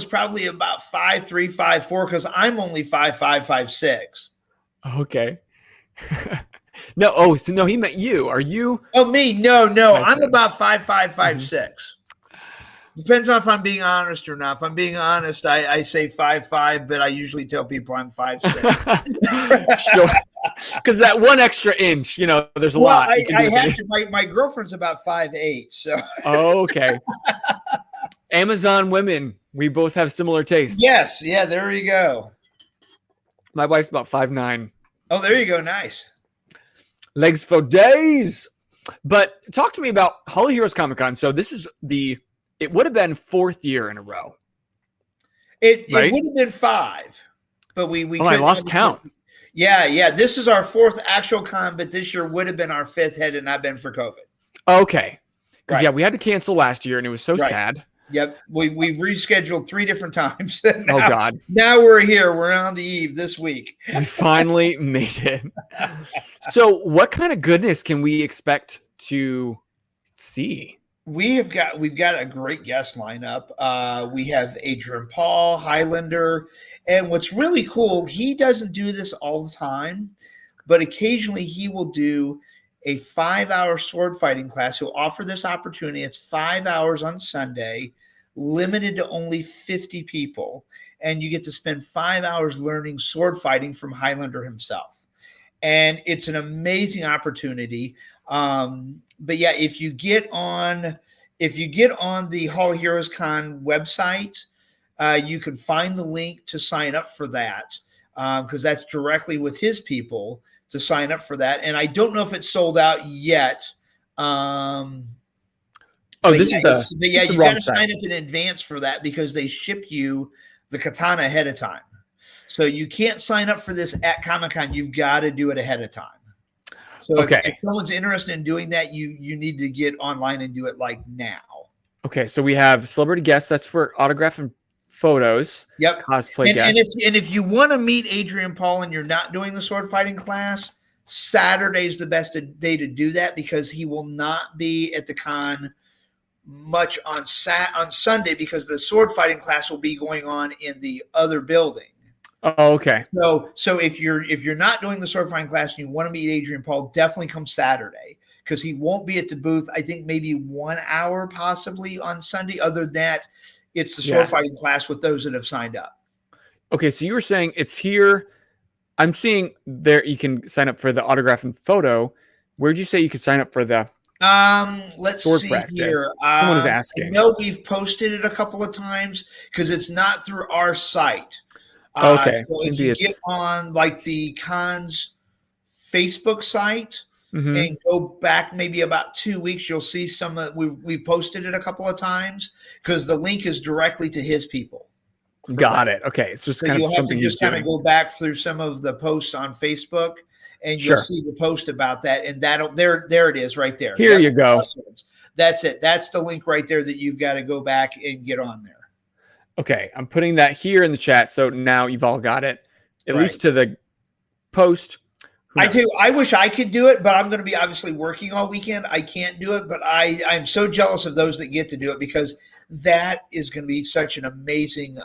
probably about 5'3", 5'4", because I'm only 5'5", 5'6". Okay. No. Oh, so no, he meant you. Are you? Oh, me? No. I'm about 5'5", 5'6". Depends on if I'm being honest or not. If I'm being honest, I say 5'5", but I usually tell people I'm 5'6". Sure. Because that one extra inch, there's a lot. I have to. My girlfriend's about 5'8", so. Oh, okay. Amazon women, we both have similar tastes. Yes, yeah, there you go. My wife's about 5'9". Oh, there you go. Nice. Legs for days. But talk to me about Holly Heroes Comic-Con. So this is it would have been 4th year in a row. It would have been 5, but we I lost count. Yeah. This is our 4th actual con, but this year would have been our 5th had it not been for COVID. Okay. Because we had to cancel last year and it was so sad. Yep. We rescheduled 3 different times. Now, oh God. Now we're here. We're on the eve this week. We finally made it. So what kind of goodness can we expect to see? We've got a great guest lineup. We have Adrian Paul, Highlander, and what's really cool, he doesn't do this all the time, but occasionally he will do a 5-hour sword fighting class. He'll offer this opportunity. It's 5 hours on Sunday, limited to only 50 people, and you get to spend 5 hours learning sword fighting from Highlander himself. And it's an amazing opportunity. But yeah, if you get on the Hall Heroes Con website, you can find the link to sign up for that, because that's directly with his people to sign up for that. And I don't know if it's sold out yet. You got to sign up in advance for that because they ship you the katana ahead of time. So you can't sign up for this at Comic-Con. You've got to do it ahead of time. So if someone's interested in doing that, you need to get online and do it like now. Okay, so we have celebrity guests. That's for autograph and photos. Yep. Cosplay guests. And if you want to meet Adrian Paul and you're not doing the sword fighting class, Saturday's the best day to do that because he will not be at the con much on Sunday because the sword fighting class will be going on in the other building. Oh, okay. So if you're not doing the sword fighting class and you want to meet Adrian Paul, definitely come Saturday because he won't be at the booth. I think maybe 1 hour possibly on Sunday. Other than that, it's the sword fighting class with those that have signed up. Okay, so you were saying it's here I'm seeing there you can sign up for the autograph and photo. Where'd you say you could sign up for the let's sword see practice? here. Someone is I asking. know we've posted it a couple of times because it's not through our site. Okay, So if you get on like the cons Facebook site and go back maybe about 2 weeks, you'll see some of we posted it a couple of times because the link is directly to his people. Got it. Okay, it's just so kind you'll of have something to just he's kind of doing. go back through some of the posts on Facebook, and you'll see the post about that, and that'll there it is right there. Here you go. That's it. That's the link right there that you've got to go back and get on there. Okay, I'm putting that here in the chat, so now you've all got it, at least to the post. I wish I could do it, but I'm going to be obviously working all weekend. I can't do it, but I'm so jealous of those that get to do it because that is going to be such an amazing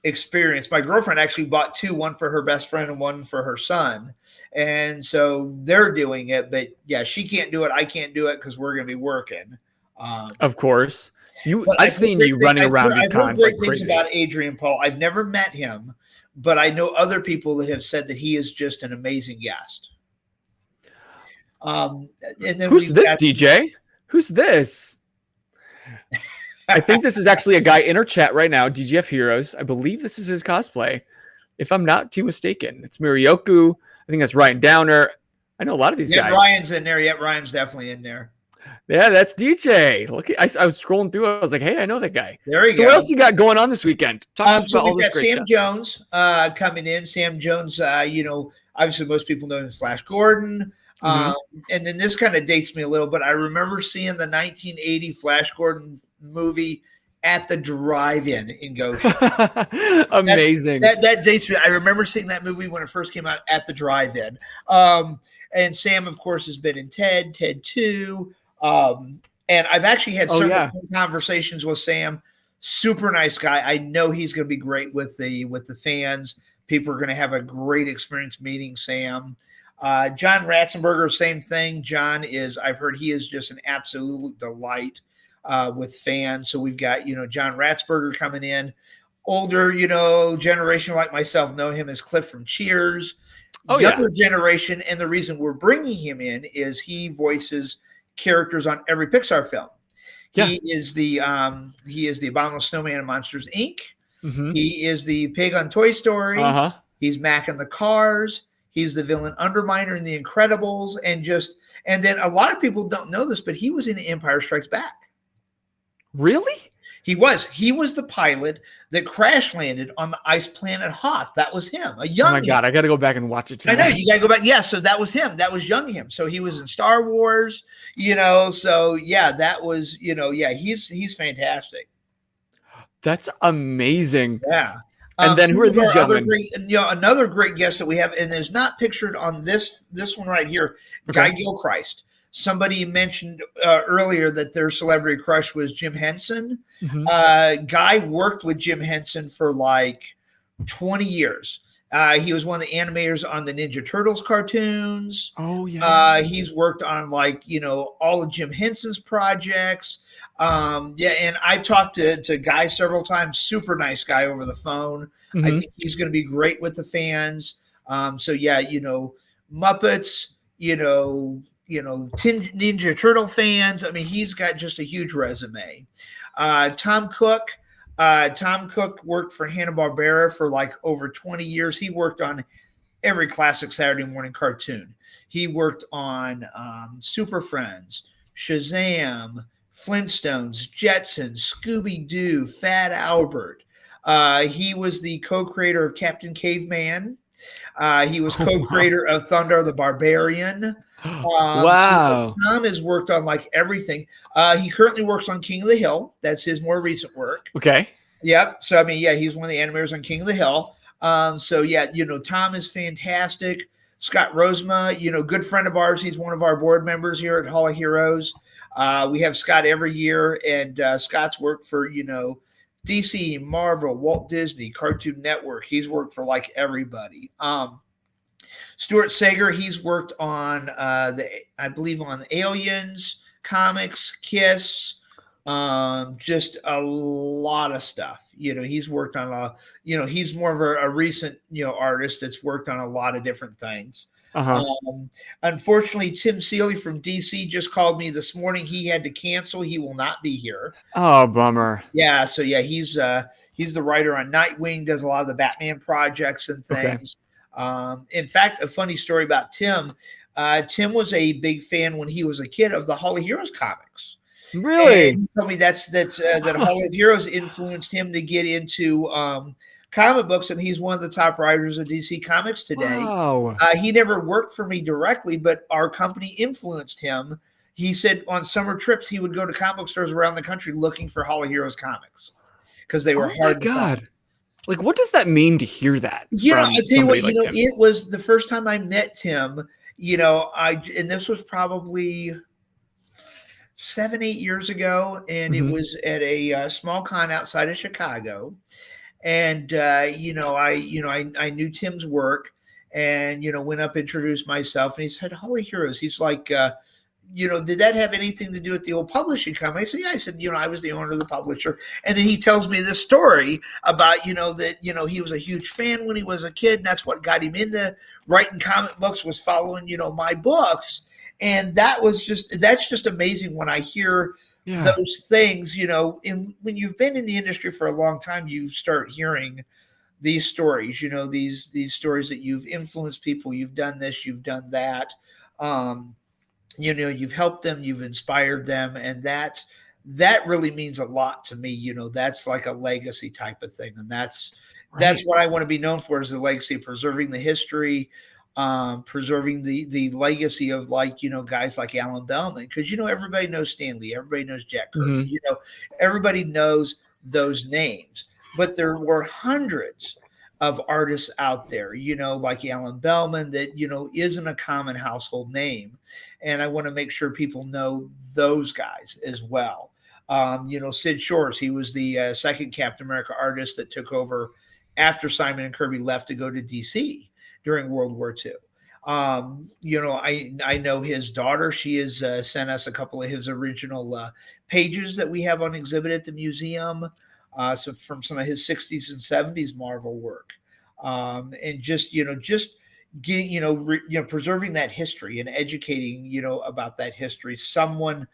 experience. My girlfriend actually bought two, one for her best friend and one for her son. And so they're doing it, but yeah, she can't do it. I can't do it because we're going to be working. Of course. I've seen you running around these cons. I've heard great things about Adrian, Paul. I've never met him, but I know other people that have said that he is just an amazing guest. And then who's this DJ? Who's this? I think this is actually a guy in our chat right now, DGF Heroes. I believe this is his cosplay, if I'm not too mistaken. It's Murioku. I think that's Ryan Downer. I know a lot of these guys. Ryan's in there. Yep, Ryan's definitely in there. Yeah, that's DJ. Look, I was scrolling through. I was like, hey, I know that guy. There you go. So what else you got going on this weekend? Talk about all this great stuff. Jones coming in. Sam Jones, obviously most people know him as Flash Gordon. And then this kind of dates me a little, but I remember seeing the 1980 Flash Gordon movie at the drive-in in Goshen. Amazing. That dates me. I remember seeing that movie when it first came out at the drive-in. And Sam, of course, has been in Ted 2. And I've actually had several conversations with Sam. Super nice guy. I know he's going to be great with the fans. People are going to have a great experience meeting Sam. John Ratzenberger, same thing. John I've heard he is just an absolute delight with fans. So we've got, John Ratzberger coming in. Older, generation like myself know him as Cliff from Cheers. Younger generation, and the reason we're bringing him in is he voices characters on every Pixar film. Yeah. He is the Abominable Snowman in Monsters, Inc. He is the pig on Toy Story. He's Mac in the Cars. He's the villain Underminer in The Incredibles, and then a lot of people don't know this, but he was in Empire Strikes Back. Really? He was the pilot that crash landed on the ice planet Hoth. That was him. Oh my God, I got to go back and watch it tonight. I know, you got to go back. Yeah, so that was him. That was young him. So he was in Star Wars, so yeah, that was, he's fantastic. That's amazing. Yeah. And then who are these gentlemen? Another great guest that we have, and is not pictured on this one right here, Guy Gilchrist. Somebody mentioned earlier that their celebrity crush was Jim Henson. Guy worked with Jim Henson for like 20 years. He was one of the animators on the Ninja Turtles cartoons. Oh, yeah. He's worked on all of Jim Henson's projects. And I've talked to Guy several times. Super nice guy over the phone. I think he's going to be great with the fans. Muppets, Ninja Turtle fans. I mean, he's got just a huge resume. Tom Cook worked for Hanna-Barbera for like over 20 years. He worked on every classic Saturday morning cartoon. He worked on Super Friends, Shazam, Flintstones, Jetsons, Scooby-Doo, Fat Albert. He was the co-creator of Captain Caveman. He was co-creator of Thunder the Barbarian. Wow. So Tom has worked on like everything. He currently works on King of the Hill. That's his more recent work. Okay. Yep. So, he's one of the animators on King of the Hill. Tom is fantastic. Scott Rosema, good friend of ours. He's one of our board members here at Hall of Heroes. We have Scott every year, and Scott's worked for, DC, Marvel, Walt Disney, Cartoon Network. He's worked for like everybody. Stuart Sager, he's worked on I believe on Aliens, comics, Kiss, Just a lot of stuff. He's worked on he's more of a recent, artist that's worked on a lot of different things. Unfortunately, Tim Seeley from DC just called me this morning. He had to cancel. He will not be here. Oh, bummer. Yeah. So yeah, he's the writer on Nightwing, does a lot of the Batman projects and things. Okay. In fact, a funny story about Tim. Tim was a big fan when he was a kid of the Hall of Heroes comics. Really? And he told me that Hall of Heroes influenced him to get into comic books, and he's one of the top writers of DC Comics today. Wow. He never worked for me directly, but our company influenced him. He said on summer trips he would go to comic book stores around the country looking for Hall of Heroes comics because they were hard to find. Like, what does that mean to hear that? I tell you what, it was the first time I met Tim. And this was probably 7-8 years ago, and it was at a small con outside of Chicago. And I knew Tim's work, and went up, introduced myself, and he said, "Holy Heroes." He's like, did that have anything to do with the old publishing company? I said, yeah. I said, I was the owner of the publisher. And then he tells me this story about, that, he was a huge fan when he was a kid. And that's what got him into writing comic books, was following, my books. And that's just amazing when I hear those things, and when you've been in the industry for a long time, you start hearing these stories, these stories that you've influenced people. You've done this, you've done that. You've helped them, you've inspired them, and that really means a lot to me. That's like a legacy type of thing, and that's what I want to be known for, is the legacy, preserving the history, preserving the legacy of guys like Alan Bellman, because everybody knows Stan Lee, everybody knows Jack Kirby, everybody knows those names, but there were hundreds of artists out there, like Alan Bellman, that, isn't a common household name. And I want to make sure people know those guys as well. Sid Shores, he was the second Captain America artist that took over after Simon and Kirby left to go to DC during World War II. I know his daughter. She has sent us a couple of his original pages that we have on exhibit at the museum. So from some of his 60s and 70s Marvel work, and just getting, preserving that history and educating, about that history. Someone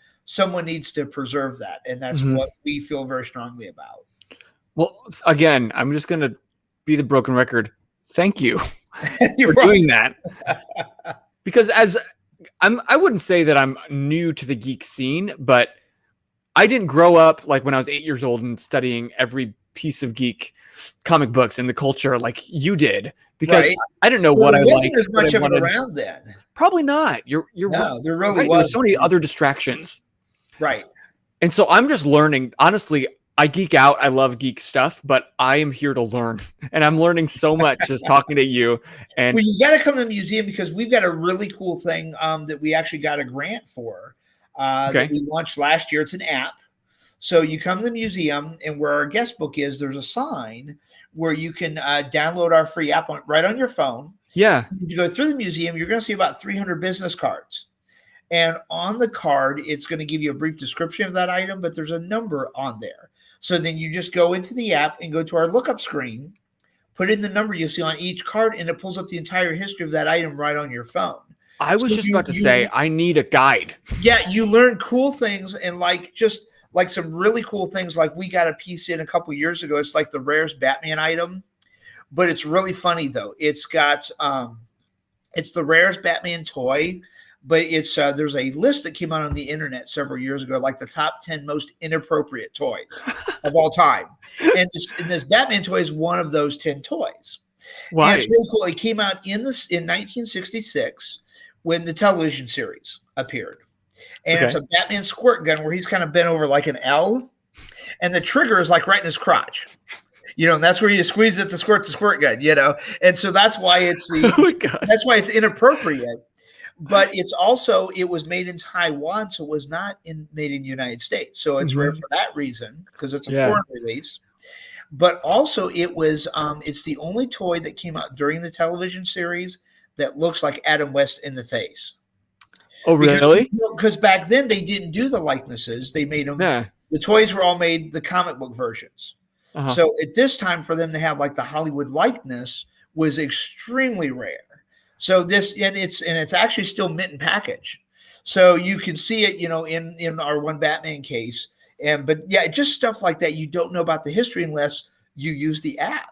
needs to preserve that. And that's what we feel very strongly about. Well, again, I'm just going to be the broken record. Thank you for doing that. Because I wouldn't say that I'm new to the geek scene, but I didn't grow up like when I was 8 years old and studying every piece of geek comic books and the culture like you did, because I didn't know what I liked. There wasn't as much of it around then. Probably not. You're no, there really right. was. There were so many other distractions. Right. And so I'm just learning. Honestly, I geek out. I love geek stuff, but I am here to learn, and I'm learning so much just talking to you. And well, you got to come to the museum, because we've got a really cool thing that we actually got a grant for. That we launched last year. It's an app. So you come to the museum, and where our guest book is, there's a sign where you can download our free app right on your phone. Yeah. You go through the museum, you're going to see about 300 business cards. And on the card, it's going to give you a brief description of that item, but there's a number on there. So then you just go into the app and go to our lookup screen, put in the number you see on each card, and it pulls up the entire history of that item right on your phone. I was just about to say, I need a guide. Yeah, you learn cool things, and like some really cool things. Like we got a piece in a couple years ago. It's like the rarest Batman item, but it's really funny though. It's got it's the rarest Batman toy, but it's there's a list that came out on the internet several years ago, like the top 10 most inappropriate toys of all time. And this Batman toy is one of those 10 toys. Why? And it's really cool. It came out in 1966 when the television series appeared. And it's a Batman squirt gun where he's kind of bent over like an L, and the trigger is like right in his crotch, and that's where you squeeze it to squirt the squirt gun, and so that's why it's that's why it's inappropriate. But it's also, it was made in Taiwan, so it was not made in the United States, so it's rare for that reason, because it's a foreign release. But also it was it's the only toy that came out during the television series that looks like Adam West in the face. Oh, really? Because back then they didn't do the likenesses. They made them The toys were all made the comic book versions. So at this time, for them to have like the Hollywood likeness was extremely rare. So this, and it's actually still mint in package. So you can see it, in our one Batman case. But yeah, just stuff like that. You don't know about the history unless you use the app.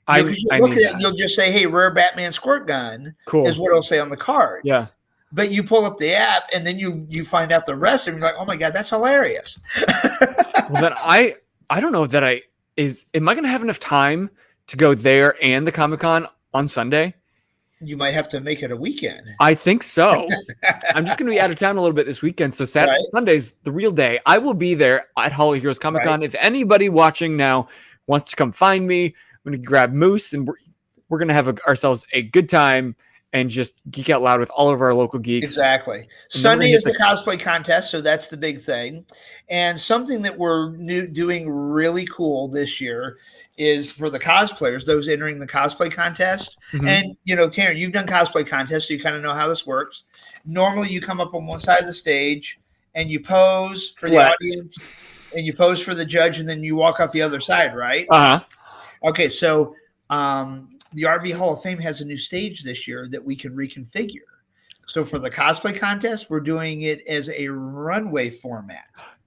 You look at it and you'll just say, hey, rare Batman squirt gun is what it'll say on the card. Yeah. But you pull up the app and then you find out the rest and you're like, oh my God, that's hilarious. Well, then I don't know that am I going to have enough time to go there and the Comic-Con on Sunday? You might have to make it a weekend. I think so. I'm just going to be out of town a little bit this weekend. So Sunday's the real day. I will be there at Hollow Heroes Comic-Con. Right. If anybody watching now wants to come find me, I'm going to grab Moose and we're going to have ourselves a good time and just geek out loud with all of our local geeks. Exactly. Sunday is the cosplay contest, so that's the big thing. And something that we're doing really cool this year is for the cosplayers, those entering the cosplay contest. Mm-hmm. And, Tanner, you've done cosplay contests, so you kind of know how this works. Normally, you come up on one side of the stage and you pose for the audience and you pose for the judge, and then you walk off the other side, right? Uh-huh. Okay, so the RV Hall of Fame has a new stage this year that we can reconfigure. So for the cosplay contest, we're doing it as a runway format.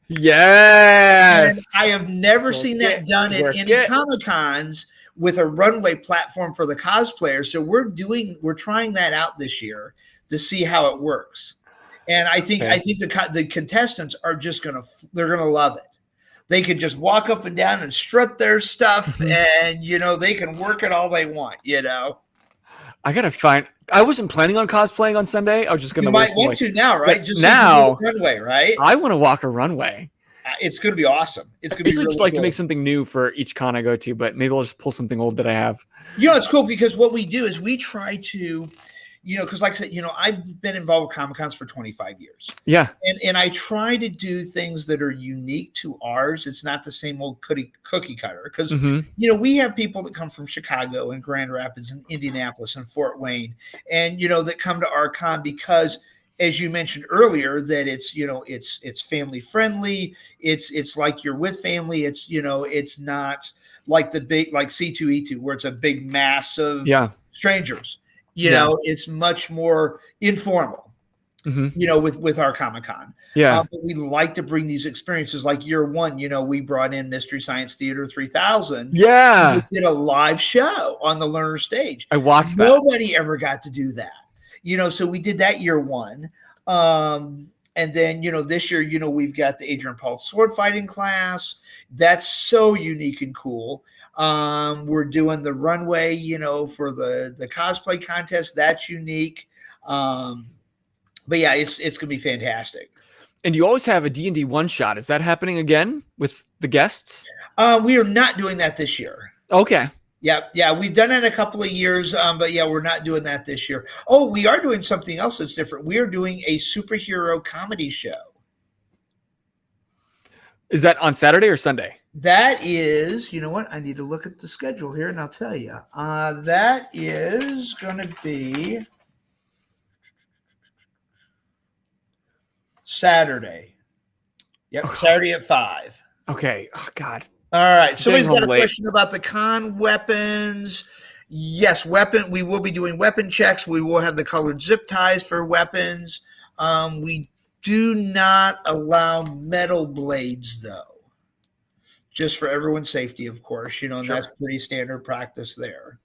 Yes. And I have never seen that done at any Comic-Cons with a runway platform for the cosplayers. So we're trying that out this year to see how it works. And I think the contestants are just they're gonna love it. They could just walk up and down and strut their stuff, and they can work it all they want. I gotta find. I wasn't planning on cosplaying on Sunday. I was just gonna. You might want to now, right? Just now, runway, right? I want to walk a runway. It's gonna be awesome. It's gonna be really just like to make something new for each con I go to, but maybe I'll just pull something old that I have. It's cool because what we do is we try to. Because like I said, I've been involved with Comic-Cons for 25 years. Yeah. And I try to do things that are unique to ours. It's not the same old cookie cutter. Because, we have people that come from Chicago and Grand Rapids and Indianapolis and Fort Wayne and, that come to our con because, as you mentioned earlier, that it's family friendly. It's like you're with family. It's, it's not like the big, like C2E2 where it's a big mass of strangers. It's much more informal, with our Comic-Con. Yeah. But we like to bring these experiences like year one, we brought in Mystery Science Theater 3000. Yeah. We did a live show on the learner stage. I watched that. Nobody ever got to do that, so we did that year one. And then, this year, we've got the Adrian Paul sword fighting class. That's so unique and cool. We're doing the runway, for the cosplay contest. That's unique. But yeah, it's gonna be fantastic. And you always have a D&D one shot. Is that happening again with the guests? We are not doing that this year. Okay. Yeah, we've done it a couple of years, but yeah, we're not doing that this year. Oh, we are doing something else that's different. We are doing a superhero comedy show. Is that on Saturday or Sunday? That is, you know what? I need to look at the schedule here and I'll tell you. That is going to be Saturday. Yep, Saturday at 5. Okay. Oh, God. All right. Somebody's got a question about the con weapons. Yes, we will be doing weapon checks. We will have the colored zip ties for weapons. We do not allow metal blades, though. Just for everyone's safety, of course, and that's pretty standard practice there.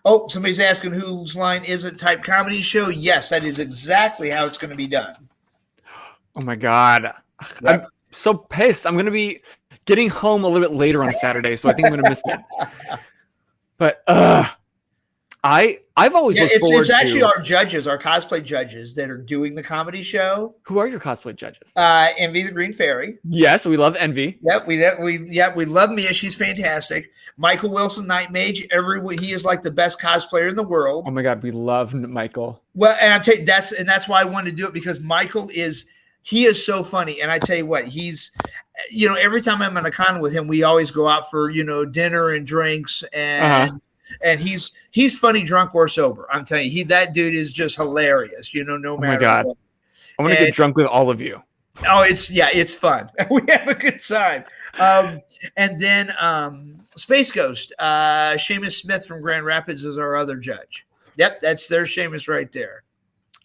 Oh, somebody's asking whose line is it type comedy show? Yes, that is exactly how it's going to be done. Oh my God. Yep. I'm so pissed. I'm going to be getting home a little bit later on Saturday, so I think I'm going to miss it. But I've always looked forward it's actually our judges, our cosplay judges that are doing the comedy show. Who are your cosplay judges? Envy the Green Fairy. Yes, we love Envy. Yep, we love Mia. She's fantastic. Michael Wilson, Night Mage. He is like the best cosplayer in the world. Oh my God, we love Michael. Well, and I tell you that's why I wanted to do it because Michael is so funny, and I tell you what, he's every time I'm on a con with him, we always go out for dinner and drinks and. And he's funny, drunk or sober. I'm telling you, that dude is just hilarious. No matter. Oh my God, what. I'm gonna get drunk with all of you. Oh, it's fun. We have a good time. And then Space Ghost, Seamus Smith from Grand Rapids is our other judge. Yep, that's their Seamus right there.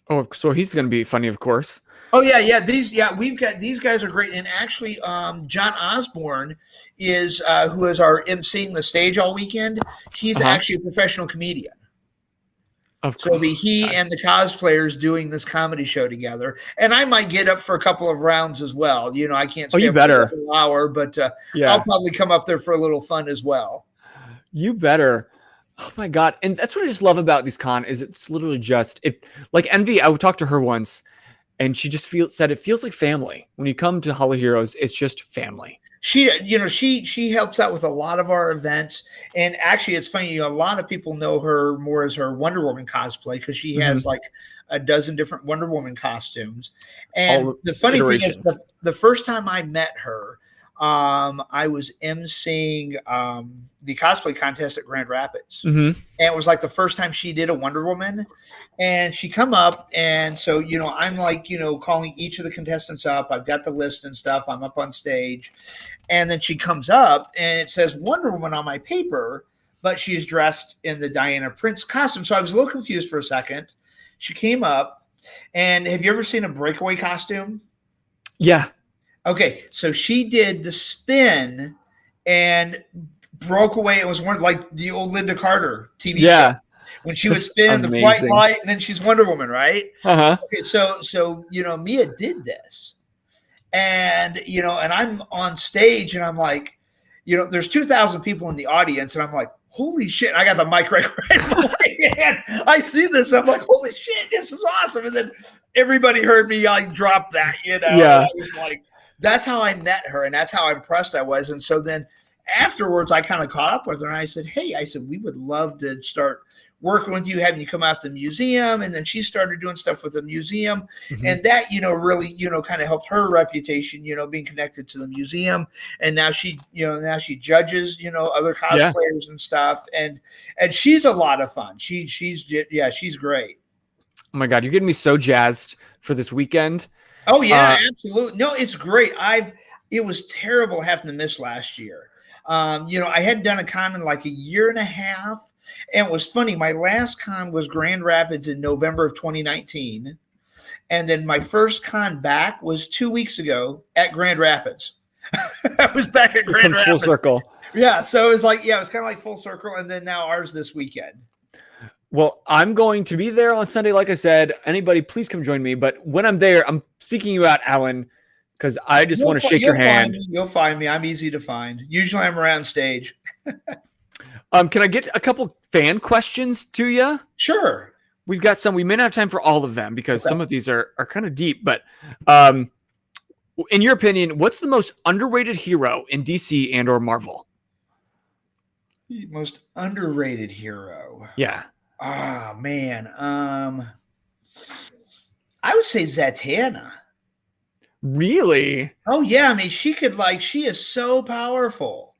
Oh, so he's going to be funny, of course. Oh yeah. We've got these guys are great, and actually, John Osborne is who is our emceeing the stage all weekend. He's actually a professional comedian. So it'll be he and the cosplayers doing this comedy show together, and I might get up for a couple of rounds as well. You know, I can't stay up for an hour, but I'll probably come up there for a little fun as well. You better. Oh my God. And that's what I just love about these con is it's literally just like Envy. I would talk to her once and she just said it feels like family. When you come to Hall of Heroes, it's just family. She helps out with a lot of our events. And actually it's funny, a lot of people know her more as her Wonder Woman cosplay because she has like a dozen different Wonder Woman costumes. And the funny thing is the first time I met her, I was emceeing the cosplay contest at Grand Rapids, and it was like the first time she did a Wonder Woman, and she come up, and so I'm like calling each of the contestants up. I've got the list and stuff. I'm up on stage, and then she comes up, and it says Wonder Woman on my paper, but she's dressed in the Diana Prince costume. So I was a little confused for a second. She came up, and have you ever seen a breakaway costume? Yeah. Okay, so she did the spin and broke away. It was one like the old Linda Carter TV show when she would spin the bright light, and then she's Wonder Woman, right? Okay, so Mia did this, and and I'm on stage, and I'm like, there's 2,000 people in the audience, and I'm like, holy shit! I got the mic right away, and I see this, I'm like, holy shit, this is awesome! And then everybody heard me like drop that, Yeah. I was like, that's how I met her, and that's how impressed I was. And so then afterwards, I kind of caught up with her, and I said, hey, we would love to start working with you, having you come out to the museum. And then she started doing stuff with the museum, and that, really, kind of helped her reputation, being connected to the museum. And now she judges, other cosplayers and stuff. And she's a lot of fun. She's great. Oh my God, you're getting me so jazzed for this weekend. Oh yeah, absolutely. No, it's great. It was terrible having to miss last year. I hadn't done a con in like a year and a half. And it was funny. My last con was Grand Rapids in November of 2019. And then my first con back was 2 weeks ago at Grand Rapids. I was back at Grand Rapids. Full circle. Yeah. So it was like, it was kind of like full circle. And then now ours this weekend. Well, I'm going to be there on Sunday. Like I said, anybody, please come join me. But when I'm there, I'm seeking you out, Alan, because I just want to shake your hand. You'll find me. I'm easy to find. Usually I'm around stage. Can I get a couple fan questions to you? Sure. We've got some. We may not have time for all of them because some of these are kind of deep. But in your opinion, what's the most underrated hero in DC and or Marvel? The most underrated hero? Yeah. Oh, man. I would say Zatanna. Really? Oh, yeah. I mean, she is so powerful.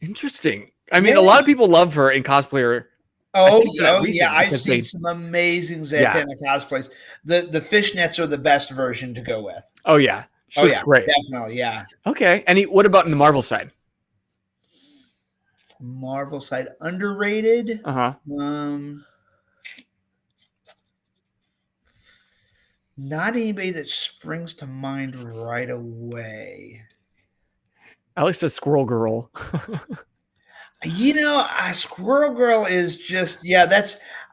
Interesting. I mean, a lot of people love her in cosplayer. Oh, yeah. I've seen some amazing Zatanna cosplays. The fishnets are the best version to go with. Oh, yeah. She looks great. Definitely, yeah. Okay. What about in the Marvel side? Marvel side underrated. Not anybody that springs to mind right away. Alex says Squirrel Girl. Squirrel Girl is just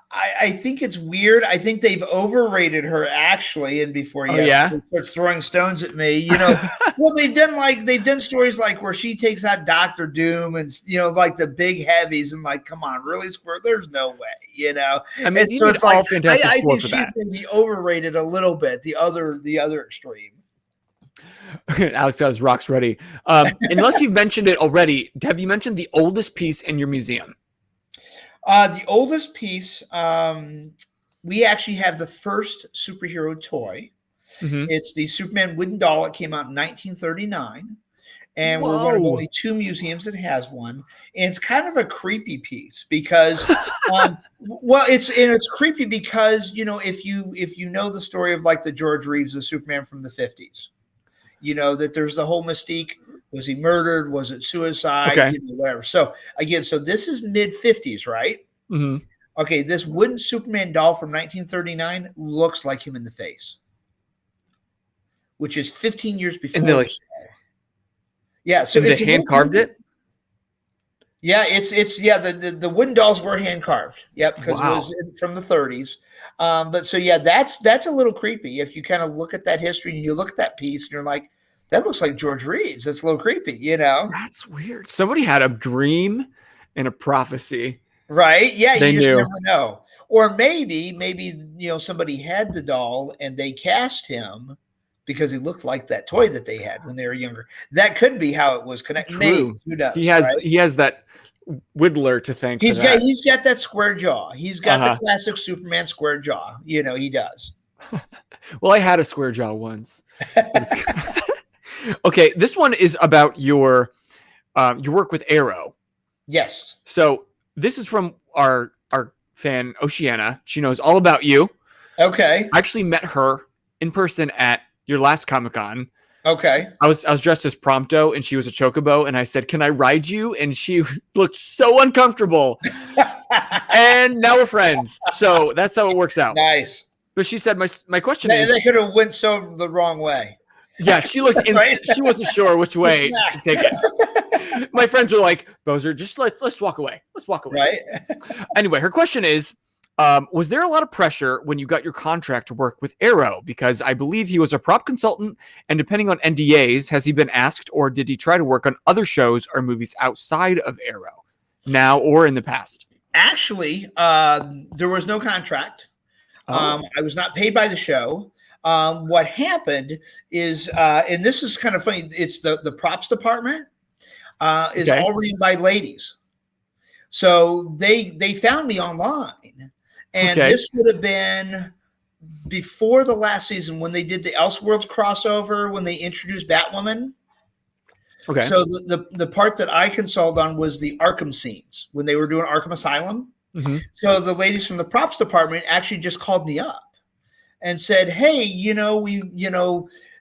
I think it's weird. I think they've overrated her actually. And before she starts throwing stones at me, well, they've done stories like where she takes out Dr. Doom and like the big heavies and like, come on, really, Squirrel? There's no way, I mean, so it's like I think she's going to be overrated a little bit. The other extreme. Alex has rocks ready. Unless you've mentioned it already, have you mentioned the oldest piece in your museum? The oldest piece, we actually have the first superhero toy. It's the Superman wooden doll. It came out in 1939. And we're one of only 2 museums that has one. And it's kind of a creepy piece because, it's creepy because, if you know the story of like the George Reeves, the Superman from the 50s, that there's the whole mystique. Was he murdered? Was it suicide? Okay. Whatever. So again, this is mid 50s, right? Mm-hmm. Okay. This wooden Superman doll from 1939 looks like him in the face, which is 15 years before. And yeah. So they hand carved it. Yeah, the wooden dolls were hand carved. Yep, because it was from the 30s. But so yeah, that's a little creepy if you kind of look at that history and you look at that piece and you're like, that looks like George Reeves. That's a little creepy, That's weird. Somebody had a dream and a prophecy. Right? Yeah, they you just knew. Never know. Or maybe somebody had the doll and they cast him because he looked like that toy that they had when they were younger. That could be how it was connected. True. Maybe. Who knows, he has that Whittler to thank. He's got that square jaw. He's got the classic Superman square jaw. He does. Well, I had a square jaw once. Okay, this one is about your work with Arrow. Yes. So this is from our fan Oceana. She knows all about you. Okay. I actually met her in person at your last Comic-Con. Okay. I was dressed as Prompto and she was a chocobo, and I said, "Can I ride you?" And she looked so uncomfortable. And now we're friends. So that's how it works out. Nice. But she said, my question is, they could have went so the wrong way. Yeah, she looked. Right? She wasn't sure which way to take it. My friends are like, "Boser, just let's walk away. Let's walk away." Right. Anyway, her question is, was there a lot of pressure when you got your contract to work with Arrow? Because I believe he was a prop consultant, and depending on NDAs, has he been asked, or did he try to work on other shows or movies outside of Arrow, now or in the past? Actually, there was no contract. I was not paid by the show. What happened is, and this is kind of funny, it's the props department is all ran by ladies. So they found me online, and this would have been before the last season when they did the Elseworlds crossover, when they introduced Batwoman. Okay. So the part that I consulted on was the Arkham scenes when they were doing Arkham Asylum. Mm-hmm. So the ladies from the props department actually just called me up and said, "Hey,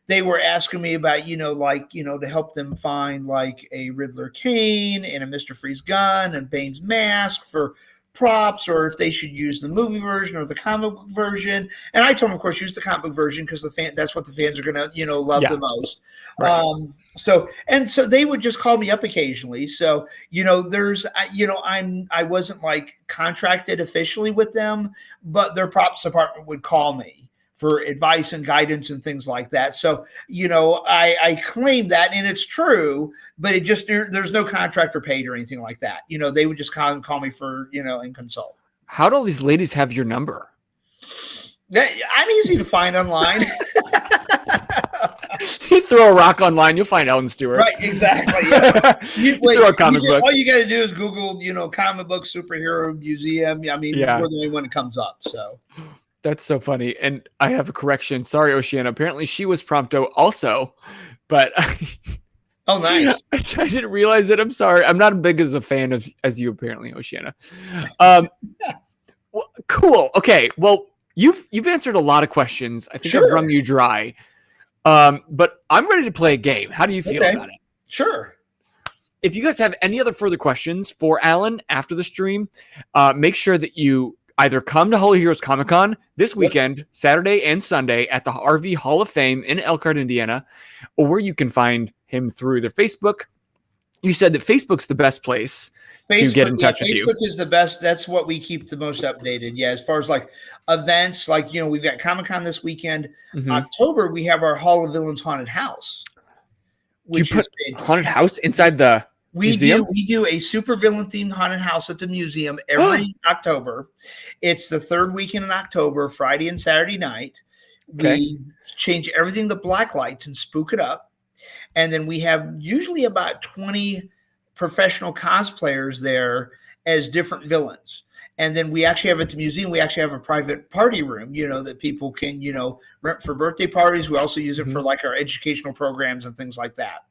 they were asking me about, to help them find like a Riddler cane and a Mr. Freeze gun and Bane's mask for props, or if they should use the movie version or the comic book version." And I told them, of course, use the comic book version because that's what the fans are gonna, love the most. Right. So they would just call me up occasionally. So, I wasn't like contracted officially with them, but their props department would call me for advice and guidance and things like that. So, I claim that, and it's true, but there's no contract or paid or anything like that. They would just call me for, and consult. How do all these ladies have your number? I'm easy to find online. You throw a rock online, you'll find Ellen Stewart. Right, exactly. Yeah. You throw a comic book. All you got to do is Google, comic book superhero museum. I mean, we're the only one that comes up. So that's so funny. And I have a correction. Sorry, Oceana. Apparently, she was Prompto also, but oh, nice. I didn't realize it. I'm sorry. I'm not as big as a fan as you, apparently, Oceana. Well, cool. Okay. Well, you've answered a lot of questions. I think I've wrung you dry. But I'm ready to play a game. How do you feel about it? Sure. If you guys have any other further questions for Alan after the stream, make sure that you either come to Holy Heroes Comic-Con this weekend, Saturday and Sunday, at the RV Hall of Fame in Elkhart, Indiana, or you can find him through their Facebook. You said that Facebook's the best place to get in touch with you. Facebook is the best. That's what we keep the most updated. Yeah, as far as like events, like, we've got Comic-Con this weekend. Mm-hmm. October, we have our Hall of Villains haunted house. Which you put haunted house inside the museum? We do a super villain themed haunted house at the museum every October. It's the third weekend in October, Friday and Saturday night. Okay. We change everything to black lights and spook it up. And then we have usually about 20 professional cosplayers there as different villains. And then we actually have at the museum, we actually have a private party room, that people can, rent for birthday parties. We also use it for like our educational programs and things like that.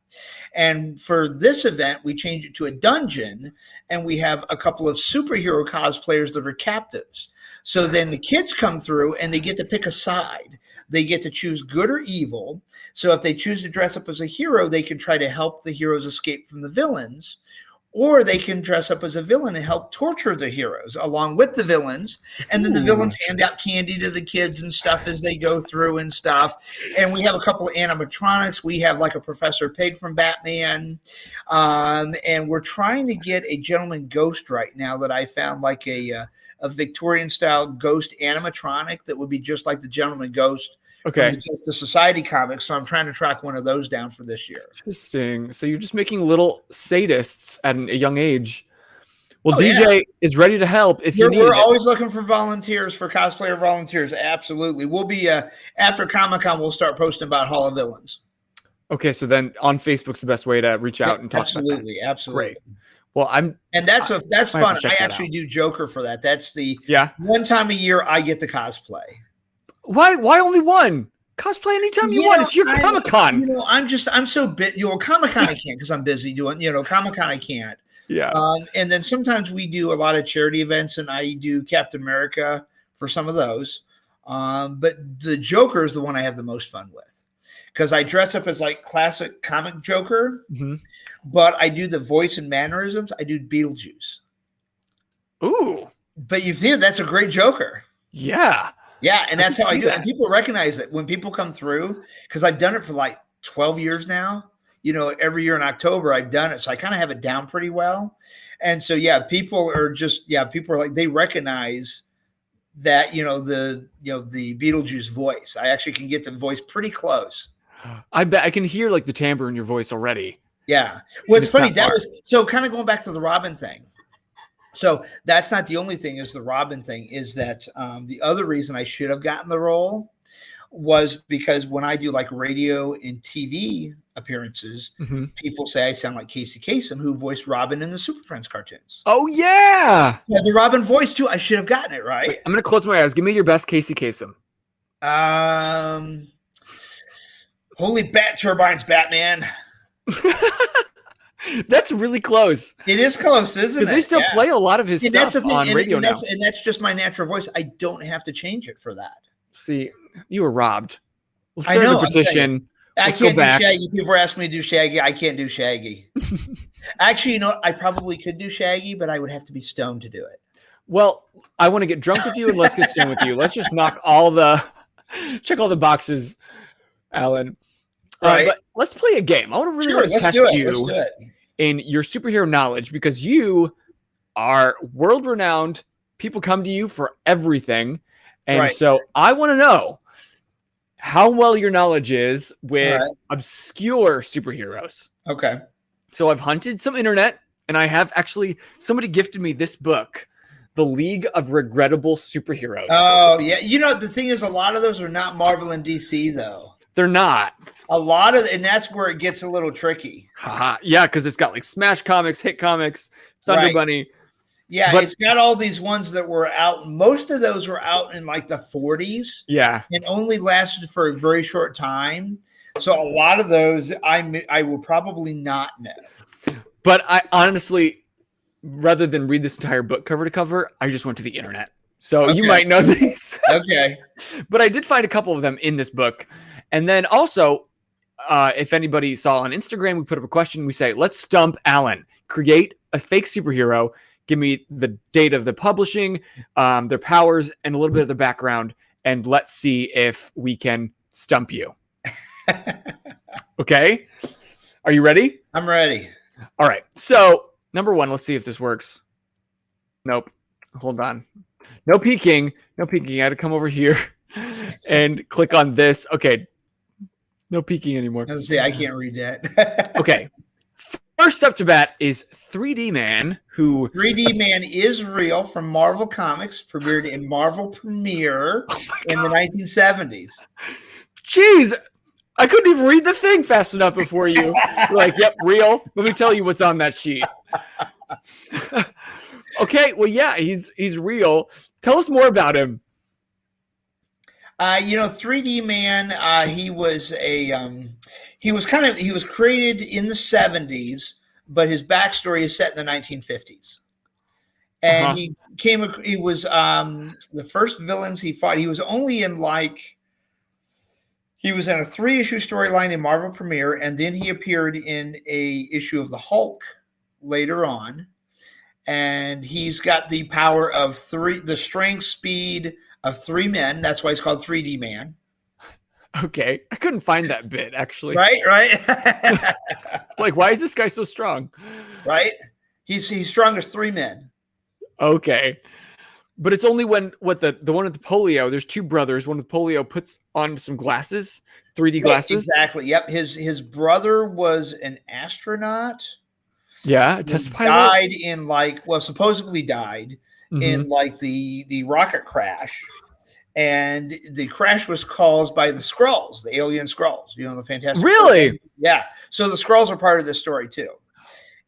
And for this event, we changed it to a dungeon, and we have a couple of superhero cosplayers that are captives. So then the kids come through and they get to pick a side. They get to choose good or evil. So if they choose to dress up as a hero, they can try to help the heroes escape from the villains. Or they can dress up as a villain and help torture the heroes along with the villains. And then the villains hand out candy to the kids and stuff as they go through and stuff. And we have a couple of animatronics. We have like a Professor Pig from Batman. And we're trying to get a gentleman ghost right now that I found, like a Victorian style ghost animatronic that would be just like the gentleman ghost. Okay. The Society comics. So I'm trying to track one of those down for this year. Interesting. So you're just making little sadists at a young age. Well, DJ is ready to help if you need it. We're always looking for volunteers, for cosplayer volunteers. Absolutely. We'll be, after Comic-Con, we'll start posting about Hall of Villains. Okay. So then on Facebook's the best way to reach out and talk about that. Absolutely. Great. Well, that's fun. I actually do Joker for that. That's the one time a year I get to cosplay. Why only one? Cosplay anytime you want. It's your Comic-Con. I'm so busy. Comic-Con I can't because I'm busy doing, Comic-Con I can't. Yeah. And then sometimes we do a lot of charity events, and I do Captain America for some of those. But the Joker is the one I have the most fun with, because I dress up as like classic comic Joker, but I do the voice and mannerisms. I do Beetlejuice. Ooh. But you see, that's a great Joker. Yeah. Yeah, and that's how I do it. And people recognize it when people come through, because I've done it for like 12 years now. Every year in October I've done it. So I kind of have it down pretty well. And so, people are like, they recognize that, the Beetlejuice voice. I actually can get the voice pretty close. I bet I can hear like the timbre in your voice already. Yeah. Well, it's funny. So kind of going back to the Robin thing. So that's not the only thing, is the Robin thing, is that the other reason I should have gotten the role was because when I do like radio and TV appearances, people say I sound like Casey Kasem, who voiced Robin in the Super Friends cartoons. Oh, yeah. Yeah, the Robin voice, too. I should have gotten it, right? Wait, I'm going to close my eyes. Give me your best Casey Kasem. Holy bat turbines, Batman. That's really close. It is close, isn't it? Because they still play a lot of his stuff on radio now. And that's just my natural voice. I don't have to change it for that. See, you were robbed. Let's I know. The petition. I can't do Shaggy. People are asking me to do Shaggy. I can't do Shaggy. Actually, I probably could do Shaggy, but I would have to be stoned to do it. Well, I want to get drunk with you, and let's get stoned with you. Let's just check all the boxes, Alan. Right. But let's play a game. I want to really test you in your superhero knowledge, because you are world-renowned. People come to you for everything. And so I want to know how well your knowledge is with obscure superheroes. Okay. So I've hunted some internet, and I have actually, somebody gifted me this book, The League of Regrettable Superheroes. Oh, yeah. The thing is, a lot of those are not Marvel and DC, though. They're not. And that's where it gets a little tricky. Yeah, because it's got like Smash Comics, Hit Comics, Thunder Bunny. Yeah, but it's got all these ones that were out. Most of those were out in like the 40s. Yeah. And only lasted for a very short time. So a lot of those I will probably not know. But I honestly, rather than read this entire book cover to cover, I just went to the internet. So you might know these. Okay. But I did find a couple of them in this book. And then also, if anybody saw on Instagram, we put up a question. We say, let's stump Alan. Create a fake superhero. Give me the date of the publishing, their powers, and a little bit of the background. And let's see if we can stump you. Okay? Are you ready? I'm ready. All right. So, number one, let's see if this works. Nope. Hold on. No peeking. I had to come over here and click on this. Okay. No peeking anymore. Let's see. I can't read that. Okay. First up to bat is 3D Man, who... 3D Man is real, from Marvel Comics, premiered in Marvel Premiere in the 1970s. Jeez, I couldn't even read the thing fast enough before you. You're like, yep, real. Let me tell you what's on that sheet. Okay, well, yeah, he's real. Tell us more about him. 3D Man. He was created in the 70s, but his backstory is set in the 1950s. And he was the first villains he fought. He was only in he was in a 3-issue storyline in Marvel Premiere, and then he appeared in a issue of the Hulk later on. And he's got the power of the strength, speed of 3 men. That's why he's called 3D Man. Okay. I couldn't find that bit, actually. Right. Like, why is this guy so strong? Right. He's strong as 3 men. Okay. But it's only when the one with the polio, there's 2 brothers. One with polio puts on some glasses, 3D glasses. Exactly. Yep. His brother was an astronaut. Yeah, test pilot. Died in supposedly died in the rocket crash, and the crash was caused by the Skrulls, the alien Skrulls. The Fantastic. Really? Skrulls. Yeah. So the Skrulls are part of this story too,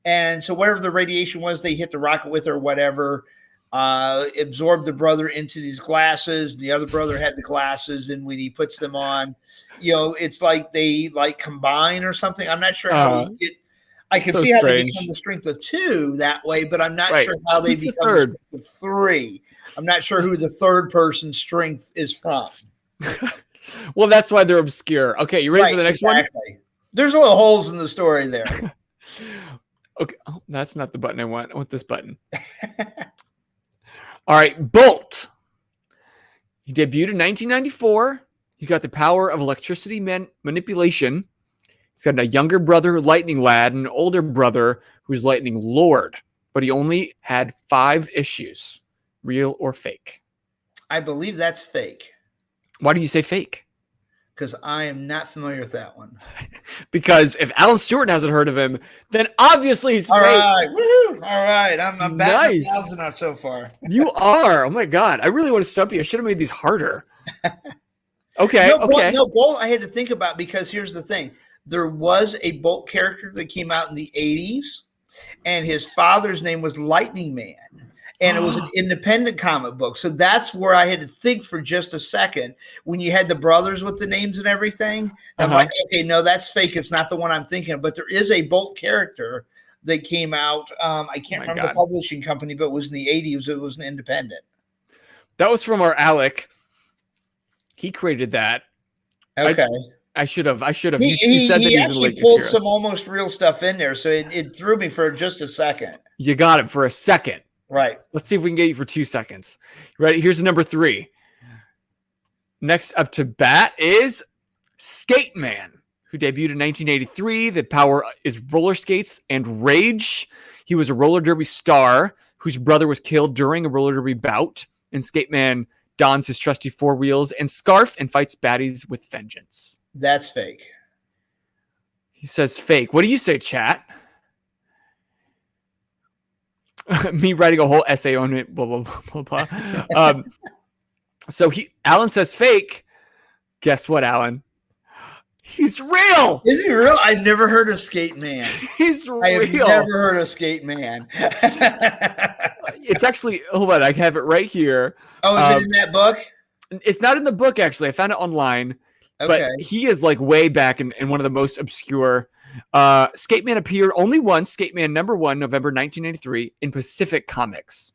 and so whatever the radiation was, they hit the rocket with or whatever, absorbed the brother into these glasses. The other brother had the glasses, and when he puts them on, it's like they combine or something. I'm not sure how they get. I can see how they become the strength of 2 that way, but I'm not sure how they become the strength of 3. I'm not sure who the third person's strength is from. Well, that's why they're obscure. Okay, you ready for the next one? There's little holes in the story there. Okay, that's not the button I want. I want this button. All right, Bolt. He debuted in 1994. He's got the power of electricity manipulation. He's got a younger brother, Lightning Lad, and an older brother who's Lightning Lord. But he only had 5 issues. Real or fake? I believe that's fake. Why do you say fake? Because I am not familiar with that one. Because if Alan Stewart hasn't heard of him, then obviously he's all fake. Right. Woo-hoo. All right. I'm batting 1,000 out so far. You are. Oh, my God. I really want to stump you. I should have made these harder. Okay. Bolt I had to think about, because here's the thing. There was a Bolt character that came out in the 80s, and his father's name was Lightning Man, and it was an independent comic book. So that's where I had to think for just a second when you had the brothers with the names and everything. I'm like, okay, no, that's fake. It's not the one I'm thinking of. But there is a Bolt character that came out. I can't remember the publishing company, but it was in the 80s. It was an independent. That was from our Alec. He created that. Okay. I should have. He actually pulled some almost real stuff in there, so it threw me for just a second. You got it for a second. Right. Let's see if we can get you for 2 seconds. Ready? Here's number 3. Next up to bat is Skate Man, who debuted in 1983. The power is roller skates and rage. He was a roller derby star whose brother was killed during a roller derby bout, and Skate Man dons his trusty 4 wheels and scarf and fights baddies with vengeance. That's fake. He says fake. What do you say, chat? Me writing a whole essay on it. Blah, blah, blah, blah, blah. So Alan says fake. Guess what, Alan? He's real. Is he real? I've never heard of Skate Man. He's real. I have never heard of Skate Man. It's actually, hold on, I have it right here. Oh, is it in that book? It's not in the book, actually. I found it online. Okay. But he is way back in one of the most obscure. Skate Man appeared only once, Skate Man #1, November 1983, in Pacific Comics.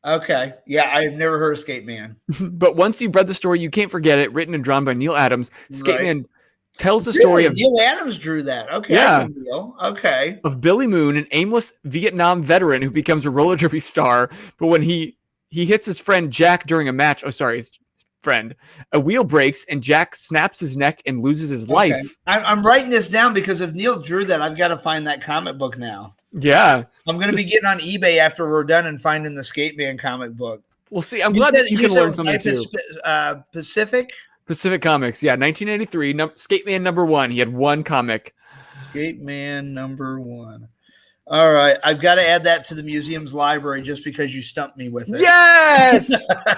Okay. Yeah, I've never heard of Skate Man. But once you've read the story, you can't forget it. Written and drawn by Neil Adams. Skate Man tells the story of Neil Adams drew that. Okay. Yeah. Okay. Of Billy Moon, an aimless Vietnam veteran who becomes a roller derby star. But when he hits his friend Jack during a match, his friend, a wheel breaks and Jack snaps his neck and loses his life. I'm writing this down because if Neil drew that, I've got to find that comic book now. Yeah. I'm going to be getting on eBay after we're done and finding the Skate Man comic book. Well, see, I'm glad that you can learn something too. Pacific Comics. Yeah. 1983. Skate Man #1. He had 1 comic. Skate Man #1. All right. I've got to add that to the museum's library just because you stumped me with it. Yes.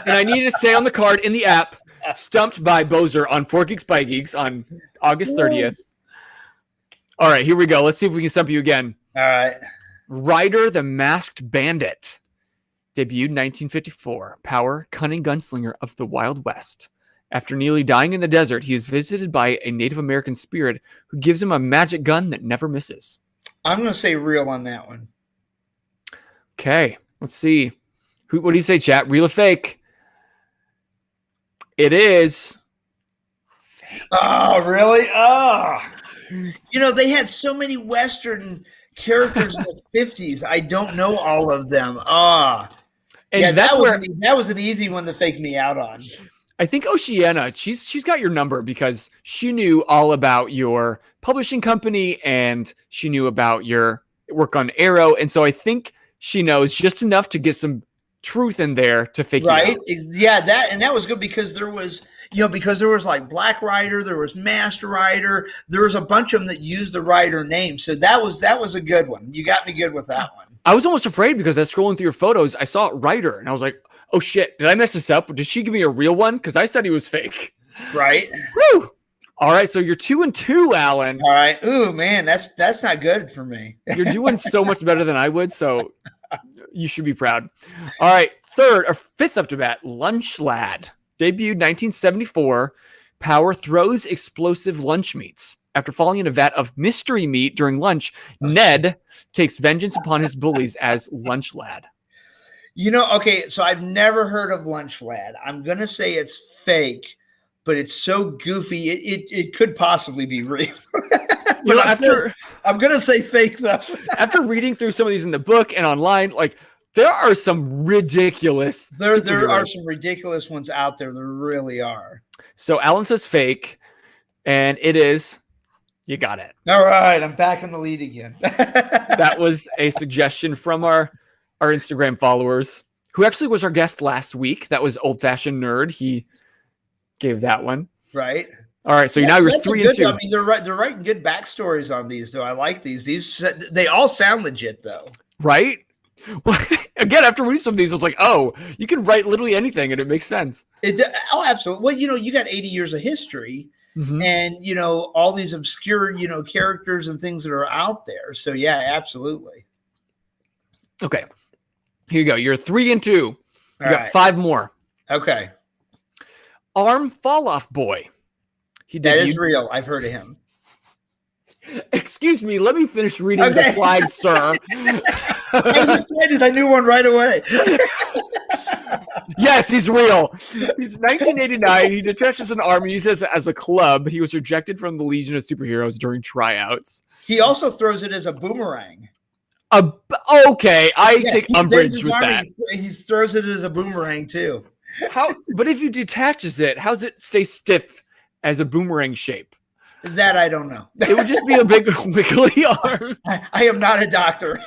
And I need to say on the card in the app, stumped by Boser on 4 Geeks by Geeks on August 30th. All right, here we go. Let's see if we can stump you again. All right. Ryder the Masked Bandit. Debuted in 1954. Power, cunning gunslinger of the Wild West. After nearly dying in the desert, he is visited by a Native American spirit who gives him a magic gun that never misses. I'm going to say real on that one. Okay, let's see. What do you say, chat? Real or fake? It is. Fake. Oh, really? Oh. You know, they had so many Western characters in the 50s. I don't know all of them. And yeah, that was an easy one to fake me out on. I think Oceana, she's got your number because she knew all about your publishing company and she knew about your work on Arrow. And so I think she knows just enough to get some truth in there to fake you out. Yeah, that was good because there was, like Black Ryder, there was Master Ryder, there was a bunch of them that used the Ryder name. So that was a good one. You got me good with that one. I was almost afraid because I was scrolling through your photos. I saw Ryder and I was like, oh shit, did I mess this up? Did she give me a real one? Because I said he was fake. Right. Woo! All right, so you're 2-2, Alan. All right. Ooh, man, that's not good for me. You're doing so much better than I would, so you should be proud. All right, fifth up to bat, Lunch Lad. Debuted 1974. Power, throws explosive lunch meats. After falling in a vat of mystery meat during lunch, Ned takes vengeance upon his bullies as Lunch Lad. Okay, so I've never heard of Lunch Lad. I'm going to say it's fake, but it's so goofy, it could possibly be real. I'm going to say fake, though. After reading through some of these in the book and online, like, there are some ridiculous. There are some ridiculous ones out there. There really are. So Alan says fake, and it is. You got it. All right, I'm back in the lead again. That was a suggestion from our Instagram followers, who actually was our guest last week. That was Old Fashioned Nerd. He gave that one. Right. All right. So now you're 3-2. I mean, they're writing good backstories on these, though. I like these. They all sound legit, though. Right. Well, again, after reading some of these, I was like, oh, you can write literally anything and it makes sense. Absolutely. Well, you got 80 years of history. Mm-hmm. And, all these obscure, characters and things that are out there. So, yeah, absolutely. Okay. Here you go. You're 3-2. You got 5 more. Okay. Arm Fall Off Boy. That is real. I've heard of him. Excuse me. Let me finish reading the slide, sir. I was excited. I knew one right away. Yes, he's real. He's 1989. He detaches an arm and uses it as a club. He was rejected from the Legion of Superheroes during tryouts. He also throws it as a boomerang. Okay, I take umbrage with that. He throws it as a boomerang too. But if he detaches it, how does it stay stiff as a boomerang shape? That I don't know. It would just be a big wiggly arm. I am not a doctor.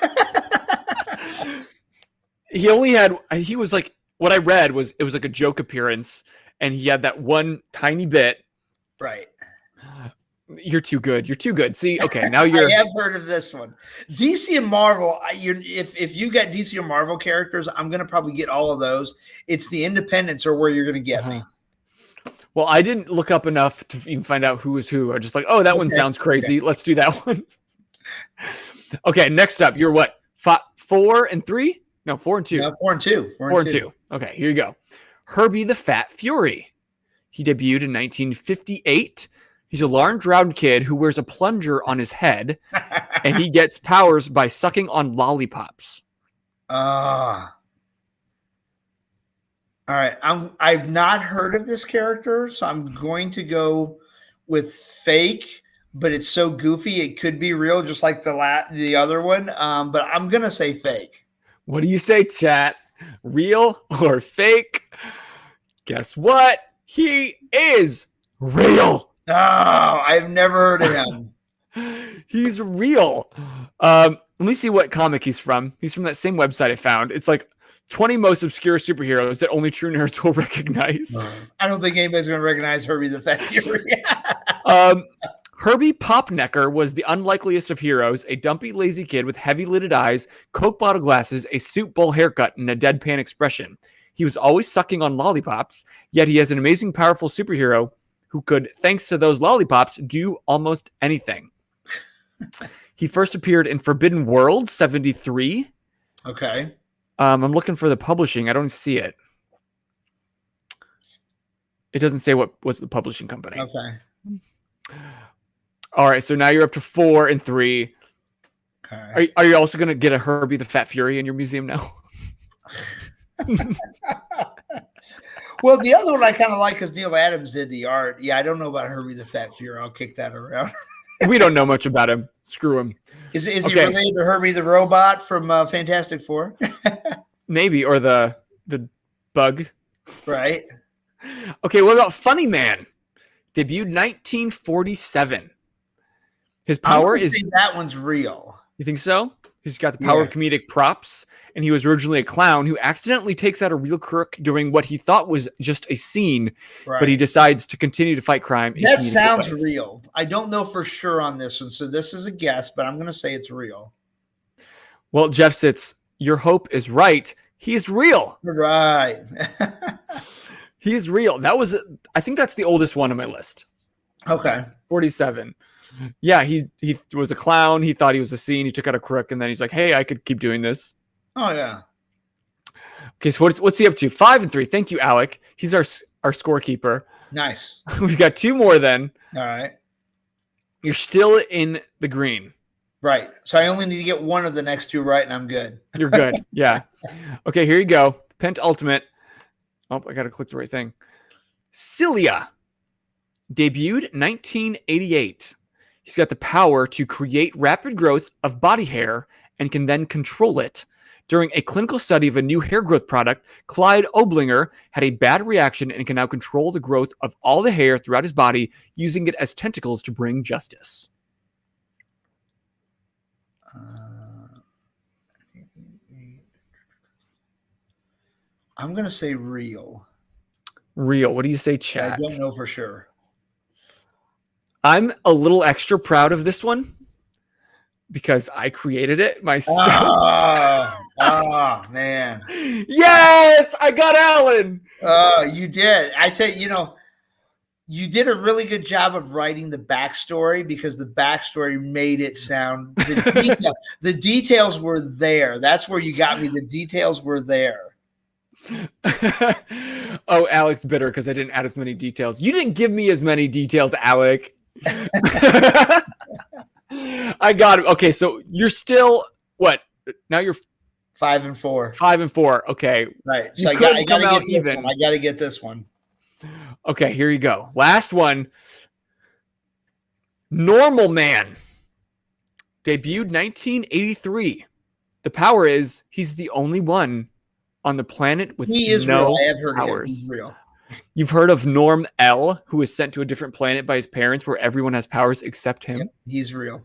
He was like, what I read was it was like a joke appearance, and he had that one tiny bit. Right. You're too good. You're too good. See, okay, now you're. I have heard of this one. DC and Marvel. If you got DC or Marvel characters, I'm gonna probably get all of those. It's the independents are where you're gonna get me. Well, I didn't look up enough to even find out who is who. I'm just like, oh, that one sounds crazy. Okay. Let's do that one. Okay, next up, you're what? 4 and 3? No, 4 and 2. No, 4 and 2. 4 and 2. Okay, here you go. Herbie the Fat Fury. He debuted in 1958. He's a large-round kid who wears a plunger on his head, and he gets powers by sucking on lollipops. All right. I've not heard of this character, so I'm going to go with fake, but it's so goofy it could be real, just like the other one. But I'm going to say fake. What do you say, chat? Real or fake? Guess what? He is real. Oh, I've never heard of him. He's real. Let me see what comic he's from. He's from that same website I found. It's like 20 most obscure superheroes that only true nerds will recognize. I don't think anybody's going to recognize Herbie the Fat Fury. Herbie Popnecker was the unlikeliest of heroes, a dumpy, lazy kid with heavy-lidded eyes, Coke bottle glasses, a soup bowl haircut, and a deadpan expression. He was always sucking on lollipops, yet he is an amazing, powerful superhero who could, thanks to those lollipops, do almost anything. He first appeared in Forbidden World 73. Okay. I'm looking for the publishing. I don't see it. It doesn't say what was the publishing company. Okay. All right, so now you're up to 4 and 3. Okay. Are you also going to get a Herbie the Fat Fury in your museum now? Well, the other one I kind of like because Neil Adams did the art. Yeah, I don't know about Herbie the Fat Fury. I'll kick that around. We don't know much about him. Screw him. Is he related to Herbie the Robot from Fantastic Four? Maybe, or the bug. Right. Okay, what about Funny Man? Debuted 1947. His power is... that one's real. You think so? He's got the power of comedic props, and he was originally a clown who accidentally takes out a real crook during what he thought was just a scene, but he decides to continue to fight crime. That sounds real. I don't know for sure on this one, so this is a guess, but I'm going to say it's real. Well, Jeff sits, your hope is right. He's real. Right. He's real. I think that's the oldest one on my list. Okay. 47. Yeah, he was a clown. He thought he was a scene. He took out a crook, and then he's like, hey, I could keep doing this. Oh, yeah. Okay, so what's he up to? 5 and 3. Thank you, Alec. He's our scorekeeper. Nice. We've got 2 more then. All right. You're still in the green. Right. So I only need to get one of the next 2 right, and I'm good. You're good. Yeah. Okay, here you go. Penultimate. Oh, I got to click the right thing. Cilia. Debuted 1988. He's got the power to create rapid growth of body hair and can then control it. During a clinical study of a new hair growth product, Clyde Oblinger had a bad reaction and can now control the growth of all the hair throughout his body, using it as tentacles to bring justice. I'm going to say real. Real. What do you say, chat? I don't know for sure. I'm a little extra proud of this one because I created it myself. Oh, man. Yes, I got Alan. You did. I tell you, you did a really good job of writing the backstory because the backstory made it sound, the details were there. That's where you got me. The details were there. Oh, Alec's bitter because I didn't add as many details. You didn't give me as many details, Alec. I got it. Okay, so you're still what? Now you're 5 and 4. 5 and 4. Okay, right. So I got to get even. I got to get this one. Okay, here you go. Last one. Normal Man. Debuted 1983. The power is he's the only one on the planet with no I have heard powers. He's real. You've heard of Norm L, who was sent to a different planet by his parents where everyone has powers except him? Yep, he's real.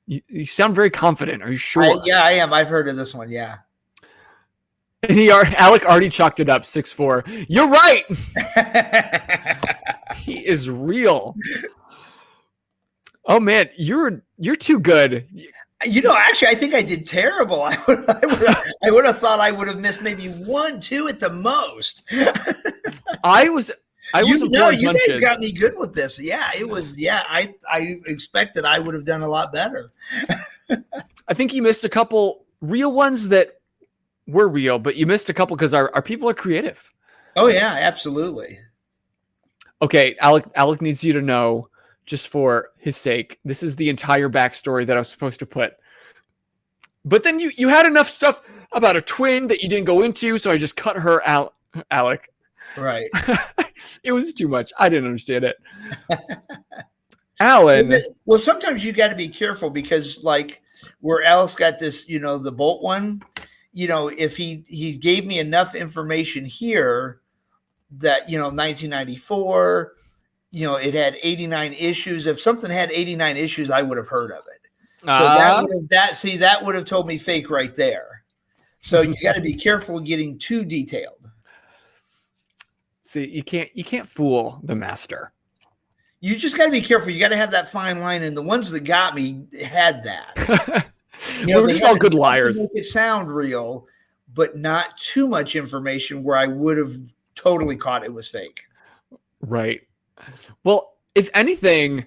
You sound very confident. Are you sure? I am. I've heard of this one, yeah. And Alec already chalked it up, 6'4". You're right! He is real. Oh, man, you're too good. Actually, I think I did terrible. I would have thought I would have missed maybe 1, 2 at the most. You guys got me good with this. Yeah, it was. Yeah, I expected I would have done a lot better. I think you missed a couple real ones that were real, but you missed a couple because our people are creative. Oh yeah, absolutely. Okay, Alec needs you to know, just for his sake, this is the entire backstory that I was supposed to put. But then you had enough stuff about a twin that you didn't go into, so I just cut her out, Alec. Right. It was too much. I didn't understand it. Alan. Well, sometimes you got to be careful because, like, where Alice got this, the Bolt one, if he gave me enough information here that, 1994, it had 89 issues. If something had 89 issues, I would have heard of it. So that would have told me fake right there. So you got to be careful getting too detailed. See, you can't fool the master. You just got to be careful. You got to have that fine line, and the ones that got me had that. We're just all good liars. Make it sound real, but not too much information where I would have totally caught it was fake. Right. Well, if anything,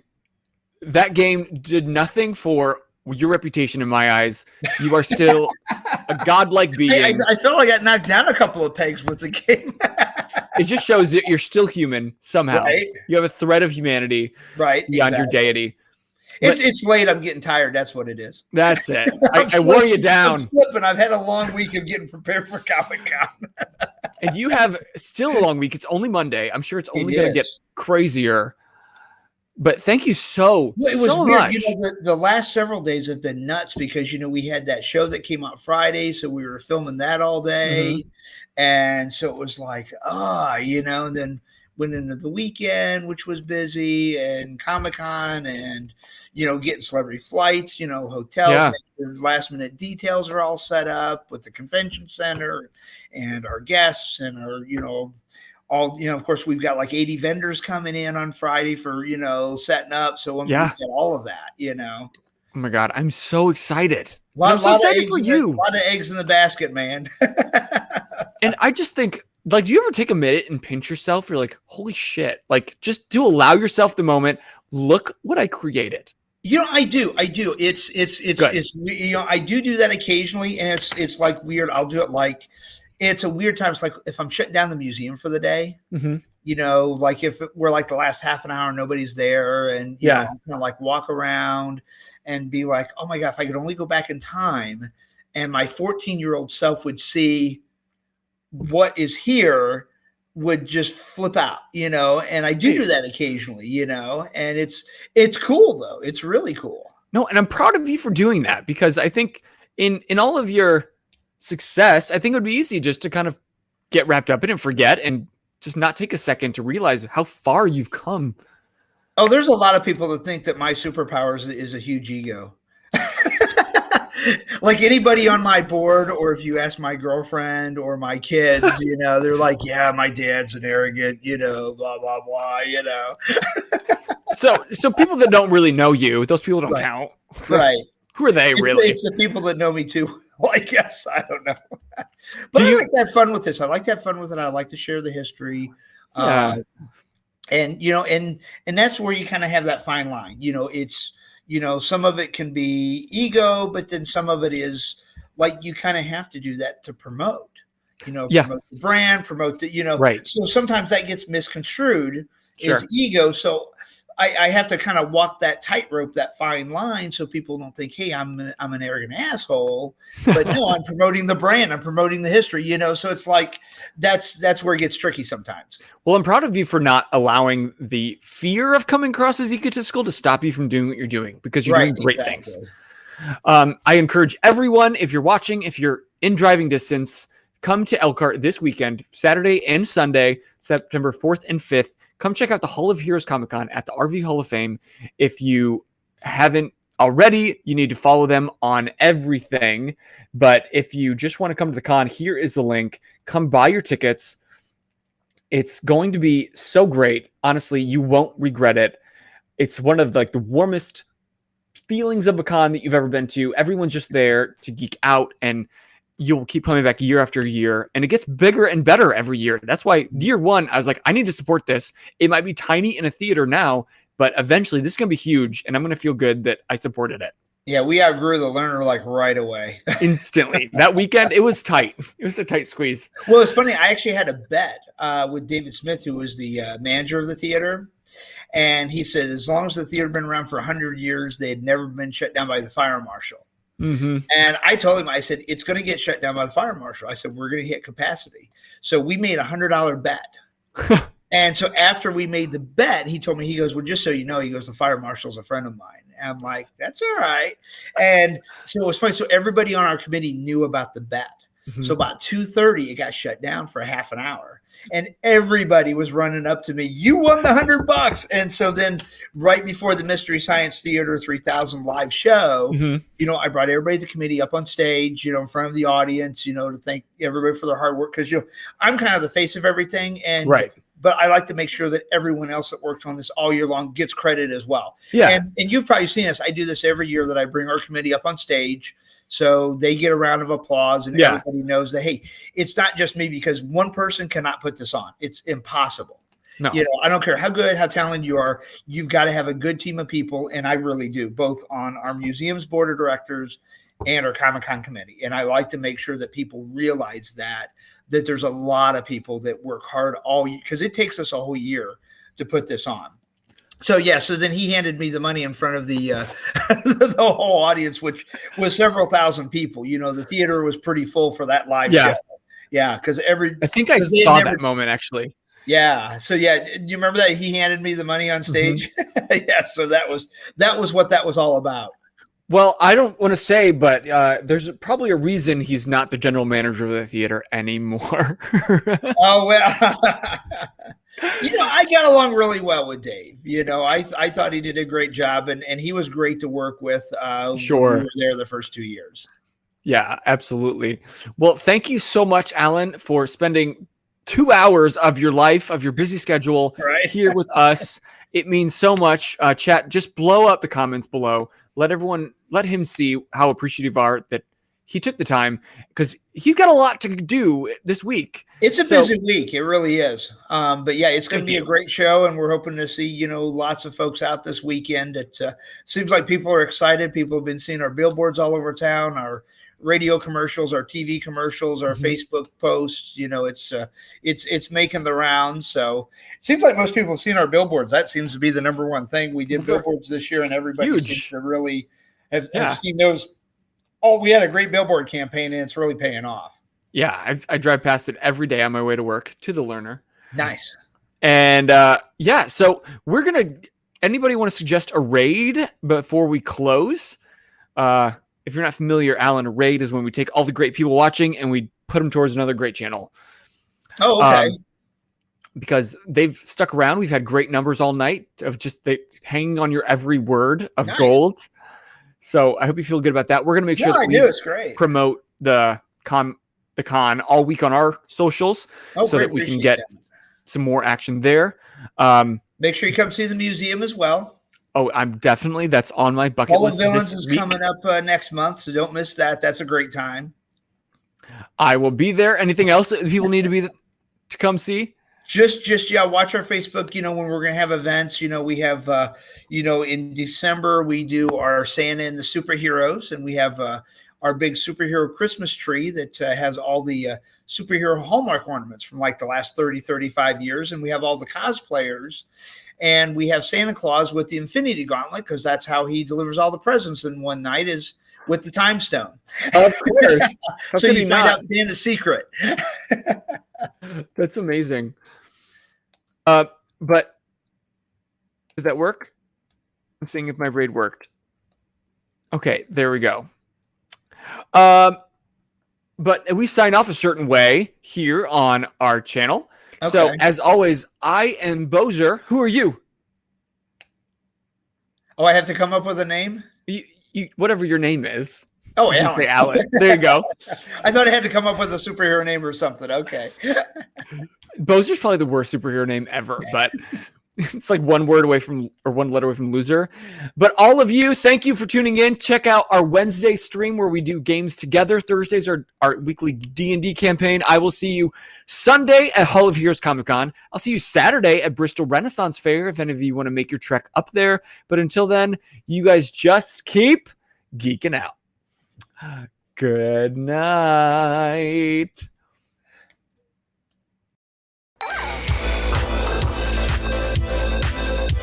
that game did nothing for your reputation in my eyes. You are still a godlike being. I felt like I got knocked down a couple of pegs with the game. It just shows that you're still human somehow. Right. You have a thread of humanity beyond your deity. It's late. I'm getting tired. That's what it is. That's it. I wore you down. I'm slipping. I've had a long week of getting prepared for Comic-Con. And you have still a long week. It's only Monday. I'm sure it's only going to get crazier. But thank you so much. You know, the last several days have been nuts because, you know, we had that show that came out Friday. So we were filming that all day. Mm-hmm. And so it was like, you know, and then went into the weekend, which was busy, and Comic-Con, and, you know, getting celebrity flights, you know, hotels, last minute details are all set up with the convention center and our guests and our, you know, all, you know, of course, we've got like 80 vendors coming in on Friday for, you know, setting up. So we get all of that, you know. Oh my God, I'm so excited. I'm so excited for you. A lot of eggs in the basket, man. And I just think, like, do you ever take a minute and pinch yourself? You're like, holy shit. Like, just do allow yourself the moment. Look what I created. You know, I do. It's you know, I do that occasionally, and it's like weird. I'll do it like, it's a weird time. It's like if I'm shutting down the museum for the day, you know, like if we're like the last half an hour, nobody's there, and you know, I'm gonna like walk around and be like, oh my God, if I could only go back in time and my 14-year-old self would see what is here, would just flip out, you know. And I do that occasionally, you know, and it's cool though. It's really cool. No, and I'm proud of you for doing that, because I think in all of your success, I think it would be easy just to kind of get wrapped up in it and forget and just not take a second to realize how far you've come. Oh, there's a lot of people that think that my superpower is a huge ego. Like anybody on my board, or if you ask my girlfriend or my kids, you know, they're like, yeah, my dad's an arrogant, you know, blah, blah, blah, you know. So people that don't really know you, those people don't count. Right. Who are they really? It's the people that know me too. Well, I guess, I don't know. But I like to have fun with this. I like to have fun with it. I like to share the history. And, you know, and that's where you kind of have that fine line. You know, it's, you know, some of it can be ego, but then some of it is like you kind of have to do that to promote, you know, promote the brand, promote the, you know. Right. So sometimes that gets misconstrued as ego. So I have to kind of walk that tightrope, that fine line, so people don't think, hey, I'm an arrogant asshole. But no, I'm promoting the brand. I'm promoting the history, you know. So it's like that's where it gets tricky sometimes. Well, I'm proud of you for not allowing the fear of coming across as egotistical to stop you from doing what you're doing, because you're doing great things. I encourage everyone, if you're watching, if you're in driving distance, come to Elkhart this weekend, Saturday and Sunday, September 4th and 5th. Come check out the Hall of Heroes Comic-Con at the RV Hall of Fame. If you haven't already, you need to follow them on everything. But if you just want to come to the con, here is the link. Come buy your tickets. It's going to be so great. Honestly, you won't regret it. It's one of the warmest feelings of a con that you've ever been to. Everyone's just there to geek out, and you'll keep coming back year after year, and it gets bigger and better every year. That's why year one, I was like, I need to support this. It might be tiny in a theater now, but eventually this is going to be huge, and I'm going to feel good that I supported it. Yeah, we outgrew the learner like right away. Instantly. That weekend, it was tight. It was a tight squeeze. Well, it's funny. I actually had a bet with David Smith, who was the manager of the theater. And he said, as long as the theater had been around for 100 years, they had never been shut down by the fire marshal. Mm-hmm. And I told him, I said, it's going to get shut down by the fire marshal. I said, we're going to hit capacity. So we made $100 bet. And so after we made the bet, he told me, he goes, well, just so you know, he goes, the fire marshal's a friend of mine. And I'm like, that's all right. And so it was funny. So everybody on our committee knew about the bet. Mm-hmm. So about 2:30, it got shut down for a half an hour. And everybody was running up to me. You won the $100. And so then right before the Mystery Science Theater 3000 live show, you know, I brought everybody at the committee up on stage, you know, in front of the audience, you know, to thank everybody for their hard work. Cause, you know, I'm kind of the face of everything. And but I like to make sure that everyone else that worked on this all year long gets credit as well. Yeah. And you've probably seen this. I do this every year, that I bring our committee up on stage. So they get a round of applause, and everybody knows that, hey, it's not just me, because one person cannot put this on. It's impossible. No. I don't care how good, how talented you are. You've got to have a good team of people, and I really do, both on our museum's board of directors and our Comic-Con committee. And I like to make sure that people realize that there's a lot of people that work hard all year, because it takes us a whole year to put this on. So so then he handed me the money in front of the the whole audience, which was several thousand people. The theater was pretty full for that live show. Yeah, because I think I saw that moment actually. Yeah. So do you remember that he handed me the money on stage? Yeah. So that was what that was all about. Well, I don't want to say, but there's probably a reason he's not the general manager of the theater anymore. Oh, well, I got along really well with Dave. I thought he did a great job, and he was great to work with. Sure. When we were there the first 2 years. Yeah, absolutely. Well, thank you so much, Alan, for spending 2 hours of your life, of your busy schedule here with us. It means so much. Chat, just blow up the comments below. Let him see how appreciative are that he took the time, because he's got a lot to do this week. It's a busy week. It really is. But yeah, it's going to be a great show, and we're hoping to see, lots of folks out this weekend. It seems like people are excited. People have been seeing our billboards all over town, our radio commercials, our TV commercials, our Facebook posts. It's making the rounds. So it seems like most people have seen our billboards. That seems to be the number one thing. We did billboards this year, and everybody seems to really have seen those. Oh, we had a great billboard campaign, and it's really paying off. Yeah, I drive past it every day on my way to work to the Learner. Nice. And so we're gonna. Anybody want to suggest a raid before we close? If you're not familiar, Alan, a raid is when we take all the great people watching and we put them towards another great channel. Oh, okay. Because they've stuck around. We've had great numbers all night of just hanging on your every word of gold. So I hope you feel good about that. We're going to make sure that we promote the con all week on our socials so that we can get some more action there. Make sure you come see the museum as well. Oh, that's on my bucket list. Hall of Villains is coming up next month, so don't miss that. That's a great time. I will be there. Anything else that people need to come see? Just watch our Facebook. When we're going to have events, we have in December we do our Santa and the Superheroes, and we have our big superhero Christmas tree that has all the superhero Hallmark ornaments from like the last 35 years, and we have all the cosplayers. And we have Santa Claus with the Infinity Gauntlet, because that's how he delivers all the presents in one night, is with the time stone. Of course. So you find out Santa's secret. That's amazing. But does that work? I'm seeing if my raid worked. Okay, there we go. But we sign off a certain way here on our channel. Okay. So, as always, I am Boser. Who are you? Oh, I have to come up with a name? You whatever your name is. Oh, Alan. Say Alan. There you go. I thought I had to come up with a superhero name or something. Okay. Boser's probably the worst superhero name ever, but it's like one letter away from loser. But all of you, thank you for tuning in. Check out our Wednesday stream where we do games together. Thursdays are our weekly D&D campaign. I will see you Sunday at Hall of Heroes Comic-Con. I'll see you Saturday at Bristol Renaissance Fair if any of you want to make your trek up there. But until then, you guys just keep geeking out. Good night.